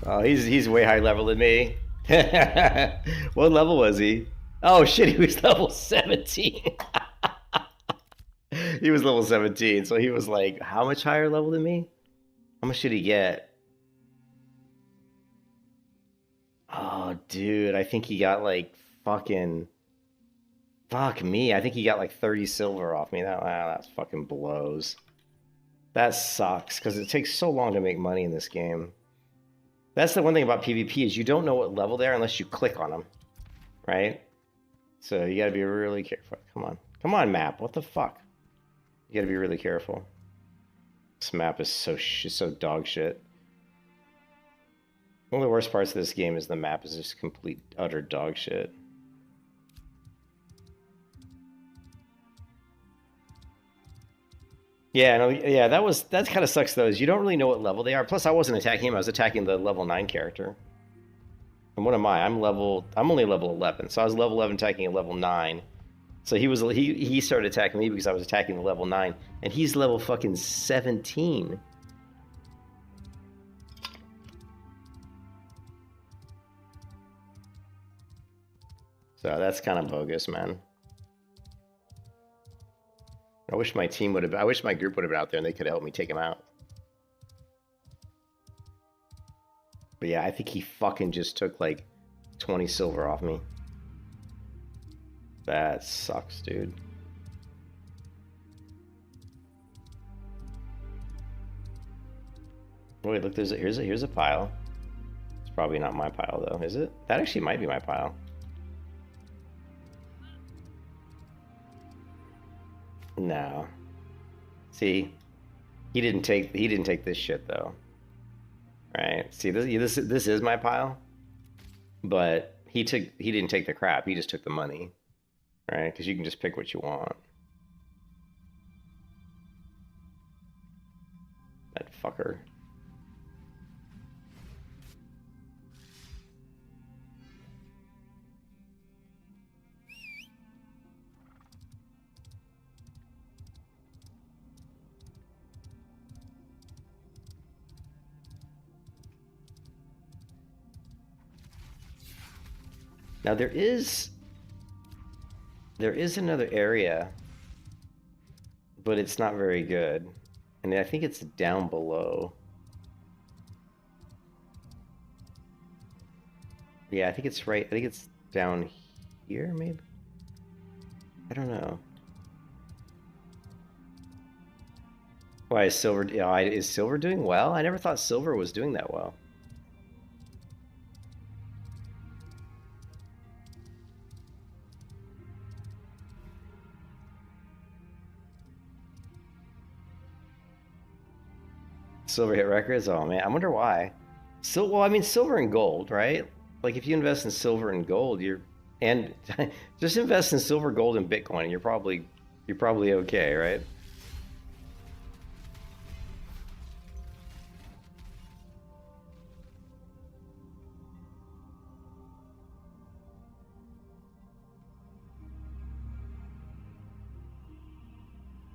Oh, he's way high level than me. What level was he? Oh shit, he was level 17. He was level 17, so he was like, how much higher level than me? How much should he get? Oh, dude, I think he got like fucking... Fuck me, I think he got like 30 silver off me. That fucking blows. That sucks, because it takes so long to make money in this game. That's the one thing about PvP is you don't know what level they are unless you click on them, right? So you gotta be really careful. Come on, map. What the fuck? You gotta be really careful. This map is so dog shit. One of the worst parts of this game is the map is just complete utter dog shit. Yeah, no, yeah, that kind of sucks though. Is you don't really know what level they are. Plus, I wasn't attacking him; I was attacking the level 9 character. And what am I? I'm only level 11, so I was level 11 attacking a level 9. So he started attacking me because I was attacking the level 9, and he's level fucking 17. So that's kind of bogus, man. I wish my team would have. I wish my group would have been out there and they could have helped me take him out. But yeah, I think he fucking just took like 20 silver off me. That sucks, dude. Wait, look, here's a pile. It's probably not my pile though, is it? That actually might be my pile. No. See, he didn't take this shit though. Right? See, this is my pile, but he didn't take the crap. He just took the money, right? Because you can just pick what you want. That fucker. Now there is another area, but it's not very good. And I think it's down below. Yeah, I think it's right. I think it's down here, maybe? I don't know. Why is Silver... is Silver doing well? I never thought Silver was doing that well. Silver hit records? Oh man, I wonder why. Well, I mean, silver and gold, right? Like if you invest in silver and gold, and just invest in silver, gold, and Bitcoin, and you're probably okay, right?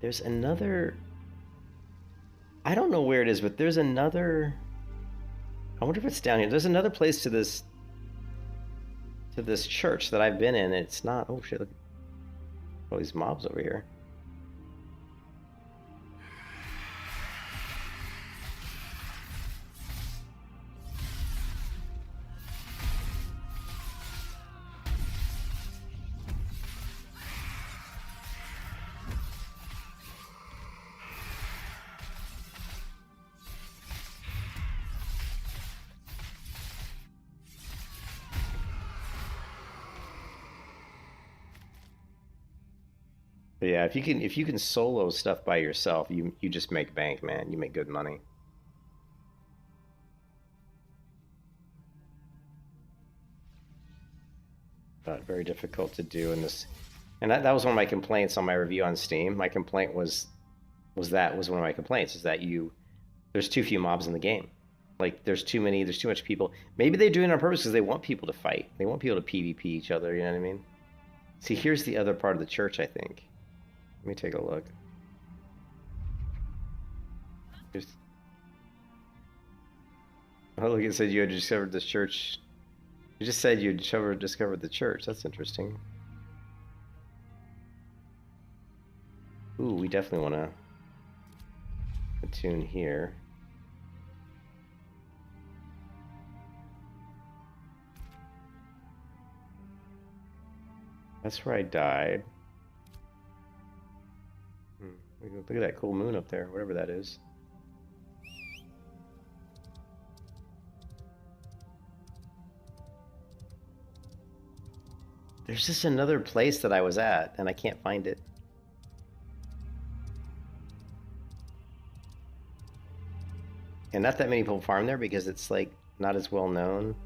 There's another... I don't know where it is, but there's another... I wonder if it's down here. There's another place to this church that I've been in. It's not... Oh shit, look at all these mobs over here. But yeah, if you can solo stuff by yourself, you just make bank, man. You make good money. But very difficult to do in this. And that was one of my complaints on my review on Steam. My complaint was one of my complaints is that there's too few mobs in the game. Like there's too much people. Maybe they're doing it on purpose because they want people to fight. They want people to PvP each other, you know what I mean? See, here's the other part of the church, I think. Let me take a look. Oh, look, it said you had discovered this church. You just said you discovered the church. That's interesting. Ooh, we definitely want to attune here. That's where I died. Look at that cool moon up there, whatever that is. There's just another place that I was at, and I can't find it. And not that many people farm there because it's like not as well known.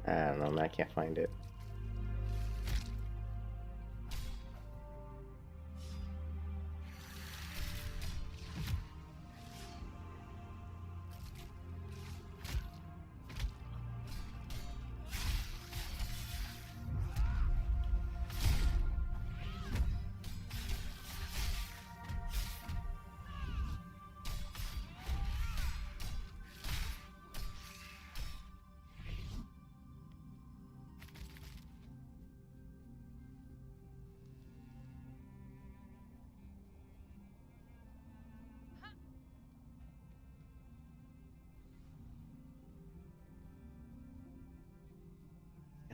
I don't know, man, I can't find it.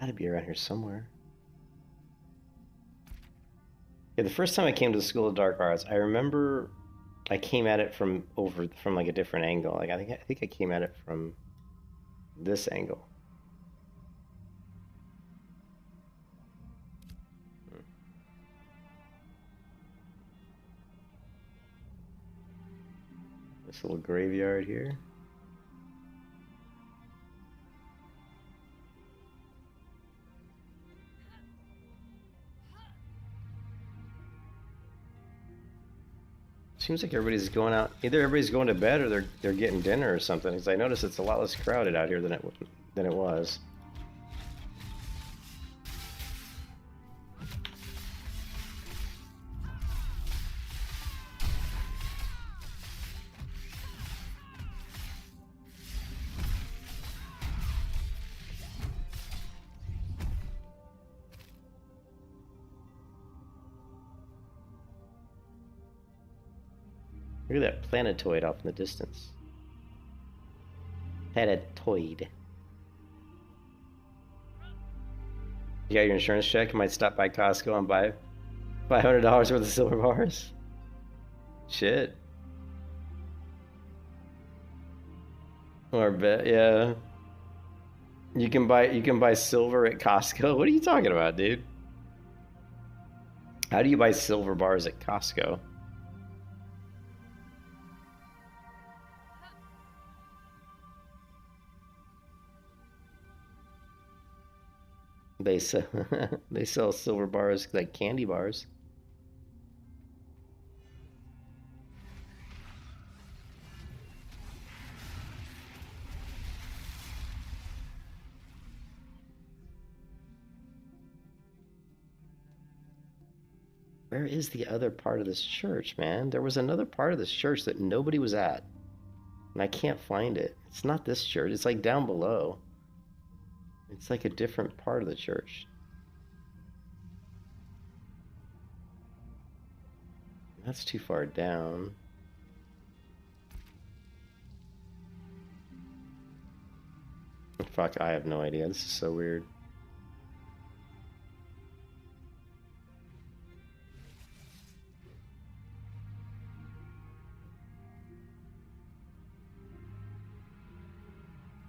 Gotta be around here somewhere. Yeah, the first time I came to the School of Dark Arts, I remember I came at it from like a different angle. Like I think I came at it from this angle. This little graveyard here. Seems like everybody's going out. Either everybody's going to bed or they're getting dinner or something. Because I notice it's a lot less crowded out here than it was. Look at that planetoid off in the distance. Planetoid. You got your insurance check? You might stop by Costco and buy $500 worth of silver bars. Shit. Or bet, yeah. You can buy silver at Costco. What are you talking about, dude? How do you buy silver bars at Costco? They sell they sell silver bars like candy bars. Where is the other part of this church, man? There was another part of this church that nobody was at, and I can't find it. It's not this church. It's like down below. It's like a different part of the church. That's too far down. Fuck, I have no idea. This is so weird.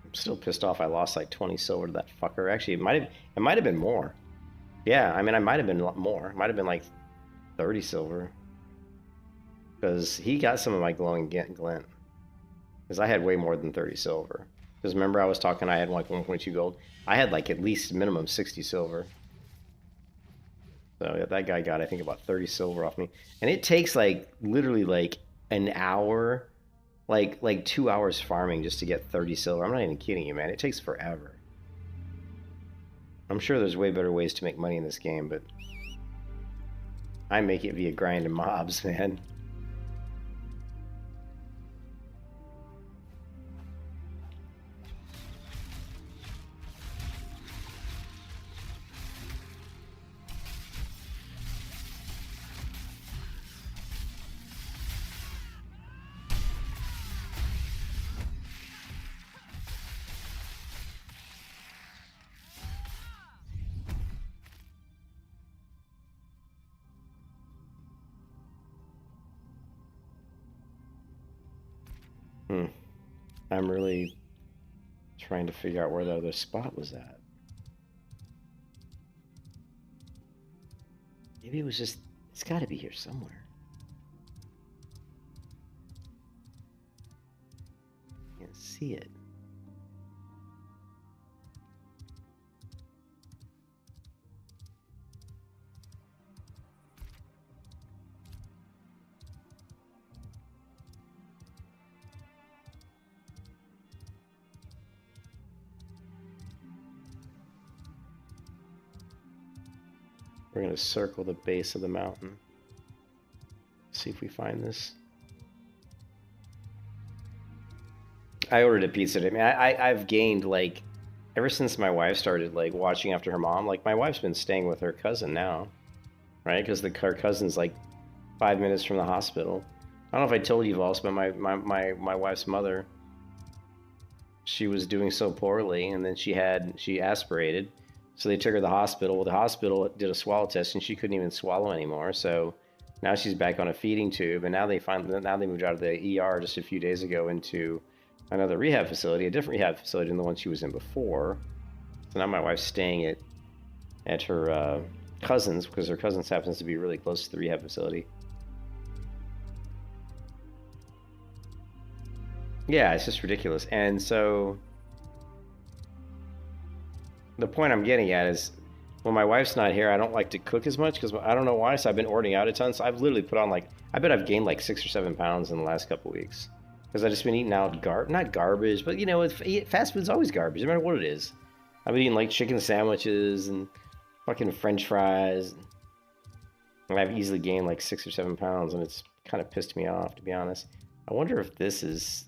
I'm still pissed off I lost like 20 silver to that fucker. Actually, it might have been more. Yeah, I mean, I might have been a lot more. It might have been like 30 silver. Because he got some of my glowing glint. Because I had way more than 30 silver. Because remember I was talking, I had like 1.2 gold. I had like at least minimum 60 silver. So yeah, that guy got, I think, about 30 silver off me. And it takes like, literally like an hour, like 2 hours farming just to get 30 silver. I'm not even kidding you, man. It takes forever. I'm sure there's way better ways to make money in this game, but I make it via grinding mobs, man. I'm really trying to figure out where the other spot was at. Maybe it was just, it's got to be here somewhere. Can't see it. We're going to circle the base of the mountain. See if we find this. I ordered a pizza today. I mean, I've gained, like, ever since my wife started, like, watching after her mom. Like, my wife's been staying with her cousin now, right? Because her cousin's, like, 5 minutes from the hospital. I don't know if I told you, Vols, but my wife's mother, she was doing so poorly, and then she aspirated. So they took her to the hospital. Well, the hospital did a swallow test, and she couldn't even swallow anymore. So now she's back on a feeding tube, and now they moved out of the ER just a few days ago into another rehab facility, a different rehab facility than the one she was in before. So now my wife's staying at her cousin's, because her cousin's happens to be really close to the rehab facility. Yeah, it's just ridiculous. And so the point I'm getting at is, when my wife's not here, I don't like to cook as much because I don't know why. So I've been ordering out a ton. So I've literally put on I bet I've gained like 6 or 7 pounds in the last couple weeks because I've just been eating out not garbage, but fast food's always garbage, no matter what it is. I've been eating like chicken sandwiches and fucking French fries, and I've easily gained like 6 or 7 pounds, and it's kind of pissed me off, to be honest. I wonder if this is,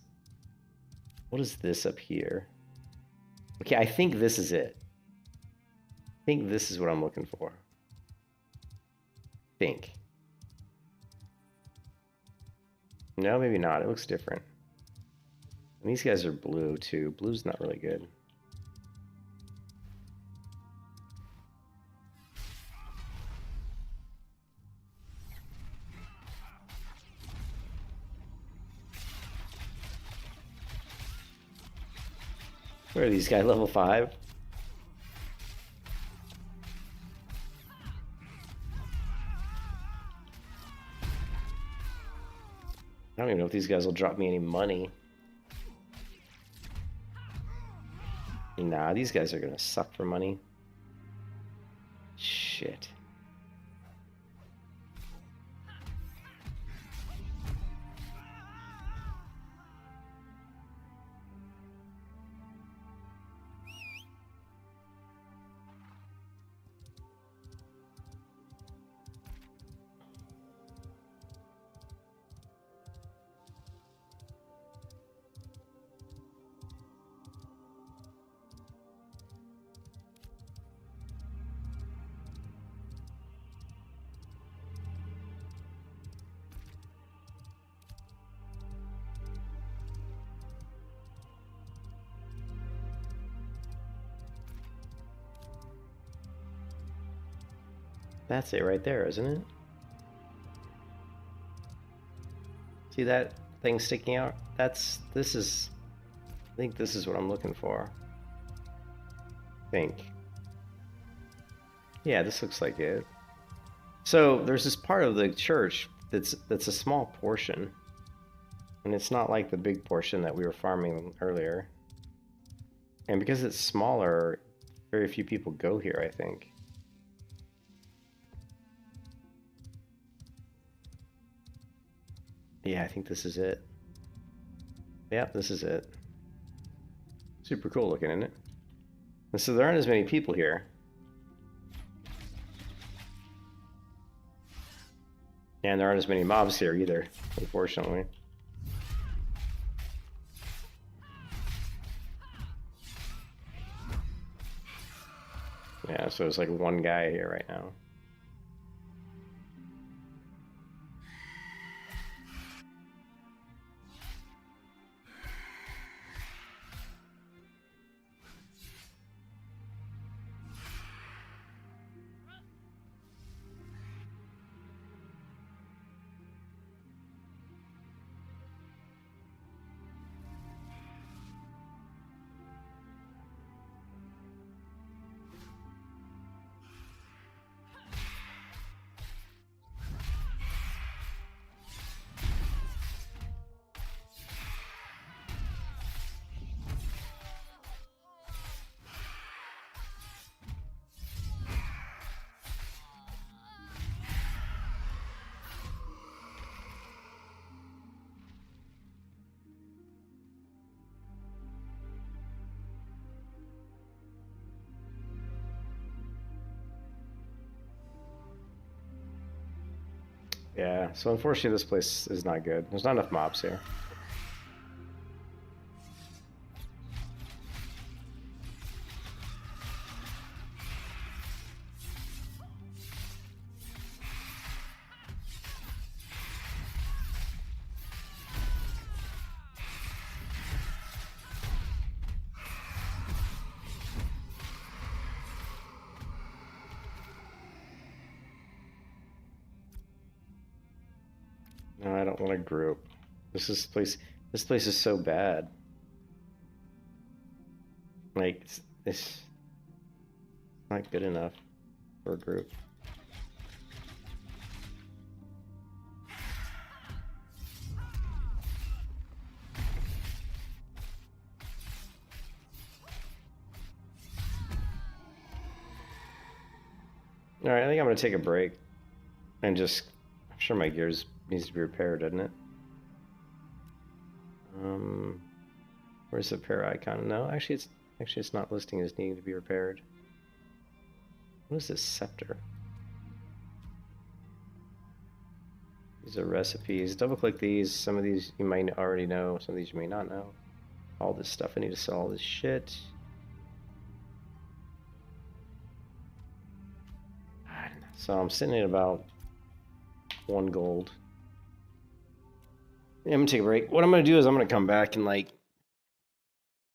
what is this up here? Okay, I think this is it. I think this is what I'm looking for. Think. No, maybe not. It looks different. And these guys are blue too. Blue's not really good. Where are these guys? Level 5? I don't even know if these guys will drop me any money. Nah, these guys are gonna suck for money. Shit. That's it right there, isn't it? See that thing sticking out? I think this is what I'm looking for. Yeah, this looks like it. So there's this part of the church that's a small portion, and it's not like the big portion that we were farming earlier. And because it's smaller, very few people go here, I think. Yeah, I think this is it. Yeah, this is it. Super cool looking, isn't it? And so there aren't as many people here. And there aren't as many mobs here either, unfortunately. Yeah, so it's like one guy here right now. Yeah, so unfortunately this place is not good. There's not enough mobs here. No, I don't want a group. This place is so bad. Like it's not good enough for a group. All right, I think I'm gonna take a break and just. I'm sure my gears needs to be repaired, doesn't it? Where's the repair icon? No, actually it's not listing as needing to be repaired. What is this scepter? These are recipes. Double click these. Some of these you might already know. Some of these you may not know. All this stuff. I need to sell all this shit. So I'm sitting at about 1 gold. Yeah, I'm gonna take a break. What I'm gonna do is I'm gonna come back in like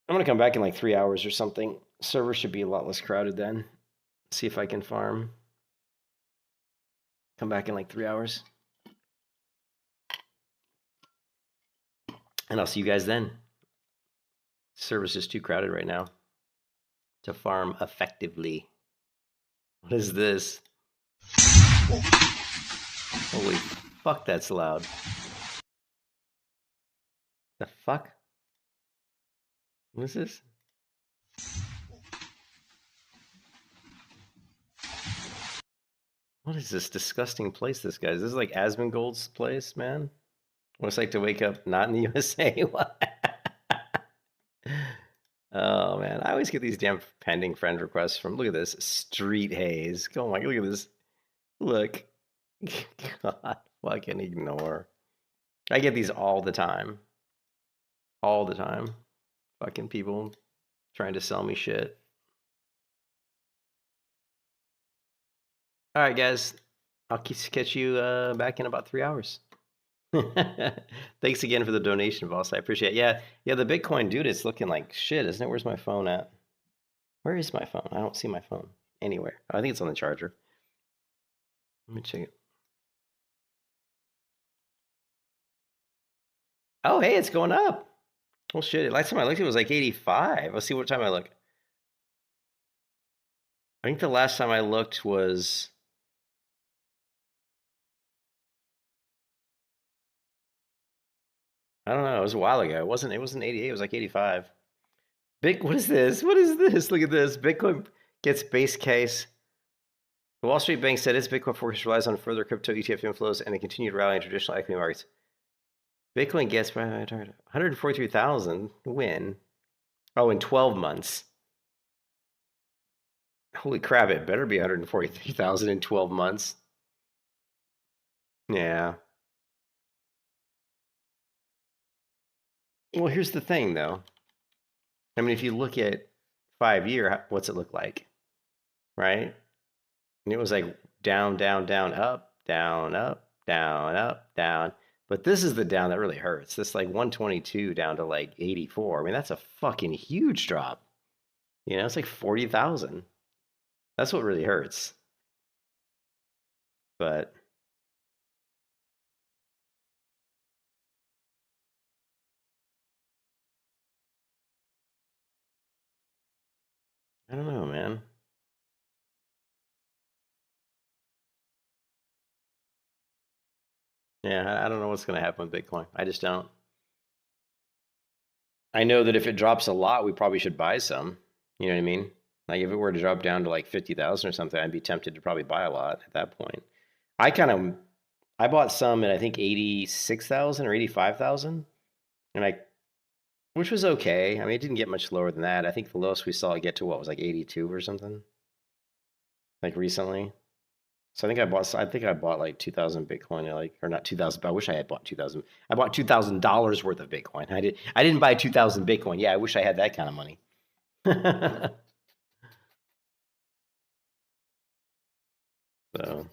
3 hours or something. Server should be a lot less crowded then. See if I can farm. Come back in like 3 hours. And I'll see you guys then. Server's just too crowded right now to farm effectively. What is this? Holy fuck, that's loud. The fuck? What is this? What is this disgusting place this guy's? This is like Asmongold's place, man. What it's like to wake up not in the USA. What? Oh man, I always get these damn pending friend requests from. Look at this Street Haze. Oh my, look at this. Look, God, fucking ignore. I get these all the time. All the time. Fucking people trying to sell me shit. All right, guys. I'll catch you back in about 3 hours. Thanks again for the donation, boss. I appreciate it. Yeah, the Bitcoin dude, it's looking like shit, isn't it? Where's my phone at? Where is my phone? I don't see my phone anywhere. I think it's on the charger. Let me check it. Oh, hey, it's going up. Oh, shit. Last time I looked, it was like 85. Let's see what time I look. I think the last time I looked was... I don't know. It was a while ago. It wasn't 88. It was like 85. What is this? What is this? Look at this. Bitcoin gets base case. The Wall Street Bank said its Bitcoin forecast relies on further crypto ETF inflows and a continued rally in traditional equity markets. Bitcoin gets 143,000 when? Oh, in 12 months. Holy crap, it better be 143,000 in 12 months. Yeah. Well, here's the thing, though. I mean, if you look at 5-year, what's it look like? Right? And it was like down, down, down, up, down, up, down, up, down. But this is the down that really hurts. This like 122 down to like 84. I mean, that's a fucking huge drop. You know, it's like 40,000. That's what really hurts. But I don't know, man. Yeah, I don't know what's going to happen with Bitcoin. I just don't. I know that if it drops a lot, we probably should buy some. You know what I mean? Like if it were to drop down to like 50,000 or something, I'd be tempted to probably buy a lot at that point. I kind of I bought some at I think 86,000 or 85,000 and which was okay. I mean, it didn't get much lower than that. I think the lowest we saw it get to what was like 82 or something. Like recently. So I think I bought like 2,000 Bitcoin or not 2,000, but I wish I had bought 2,000. I bought $2,000 worth of Bitcoin. I didn't buy 2,000 Bitcoin. Yeah, I wish I had that kind of money. So,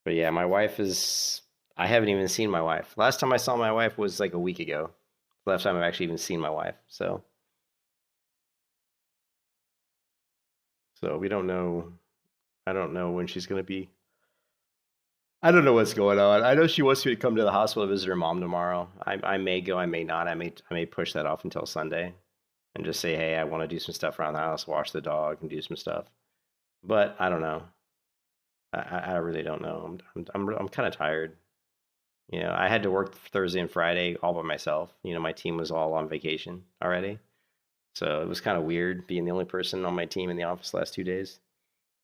but yeah, my wife is I haven't even seen my wife. Last time I saw my wife was like a week ago. Last time I've actually even seen my wife. So we don't know. I don't know when she's going to be I don't know what's going on. I know she wants me to come to the hospital to visit her mom tomorrow. I may go, I may not. I may push that off until Sunday and just say, hey, I want to do some stuff around the house, wash the dog, and do some stuff. But I don't know. I really don't know. I'm kind of tired. You know, I had to work Thursday and Friday all by myself. You know, my team was all on vacation already. So it was kind of weird being the only person on my team in the office the last 2 days.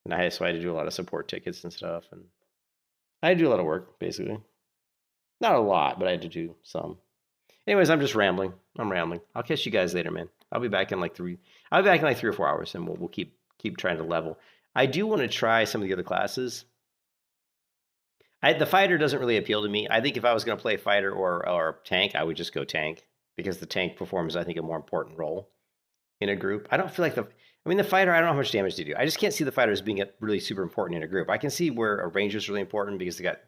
And so I had to do a lot of support tickets and stuff. And I had to do a lot of work, basically. Not a lot, but I had to do some. Anyways, I'm just rambling. I'm rambling. I'll catch you guys later, man. I'll be back in like three. I'll be back in like 3 or 4 hours, and we'll keep trying to level. I do want to try some of the other classes. The fighter doesn't really appeal to me. I think if I was going to play fighter or tank, I would just go tank because the tank performs, I think, a more important role in a group. I don't feel like the fighter, I don't know how much damage they do. I just can't see the fighters being really super important in a group. I can see where a ranger is really important because they got,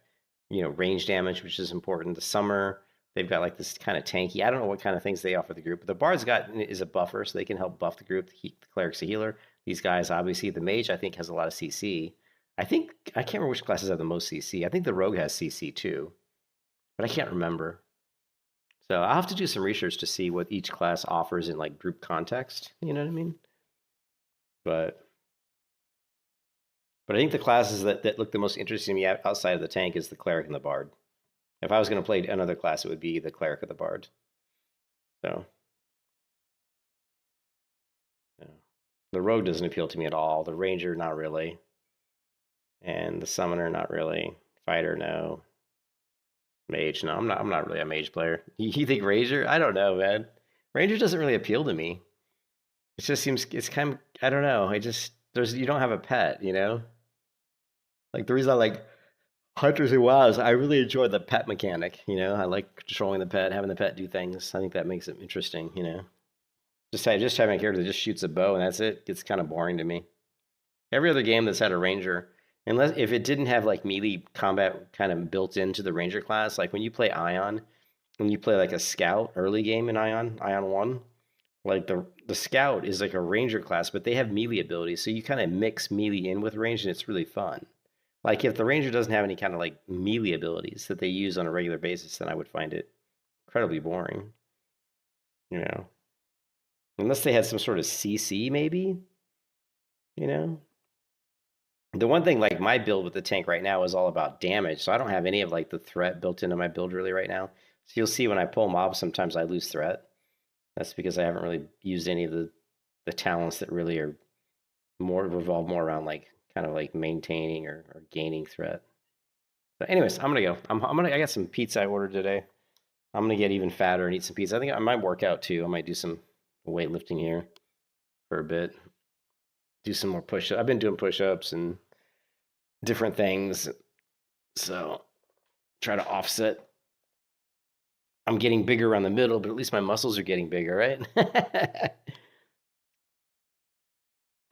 you know, range damage, which is important. The summer, they've got like this kind of tanky. I don't know what kind of things they offer the group, but the bard's is a buffer, so they can help buff the group. The cleric's a healer. These guys, obviously, the mage, I think, has a lot of CC. I can't remember which classes have the most CC. I think the rogue has CC too, but I can't remember. So I'll have to do some research to see what each class offers in like group context. You know what I mean? But I think the classes that look the most interesting to me outside of the tank is the cleric and the bard. If I was going to play another class, it would be the cleric or the bard. So yeah. The rogue doesn't appeal to me at all. The ranger, not really. And the summoner, not really. Fighter, no. Mage, no. I'm not really a mage player. You think ranger? I don't know, man. Ranger doesn't really appeal to me. It just seems it's kind of, I don't know. You don't have a pet, you know. Like the reason I like Hunters and Wilds, I really enjoy the pet mechanic. You know, I like controlling the pet, having the pet do things. I think that makes it interesting. You know, just having a character that just shoots a bow and that's it gets kind of boring to me. Every other game that's had a ranger, unless if it didn't have like melee combat kind of built into the ranger class, like when you play Ion, when you play like a scout early game in Ion 1, like the scout is like a ranger class, but they have melee abilities, so you kind of mix melee in with range, and it's really fun. Like if the ranger doesn't have any kind of like melee abilities that they use on a regular basis, then I would find it incredibly boring. You know, unless they had some sort of CC, maybe. You know, the one thing like my build with the tank right now is all about damage, so I don't have any of like the threat built into my build really right now. So you'll see when I pull mobs, sometimes I lose threat. That's because I haven't really used any of the talents that really are revolve more around like kind of like maintaining or gaining threat. But anyways, I'm gonna go. I got some pizza I ordered today. I'm gonna get even fatter and eat some pizza. I think I might work out too. I might do some weightlifting here for a bit. Do some more push-ups. I've been doing push-ups and different things. So try to offset. I'm getting bigger around the middle, but at least my muscles are getting bigger, right?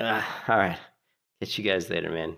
All right. Catch you guys later, man.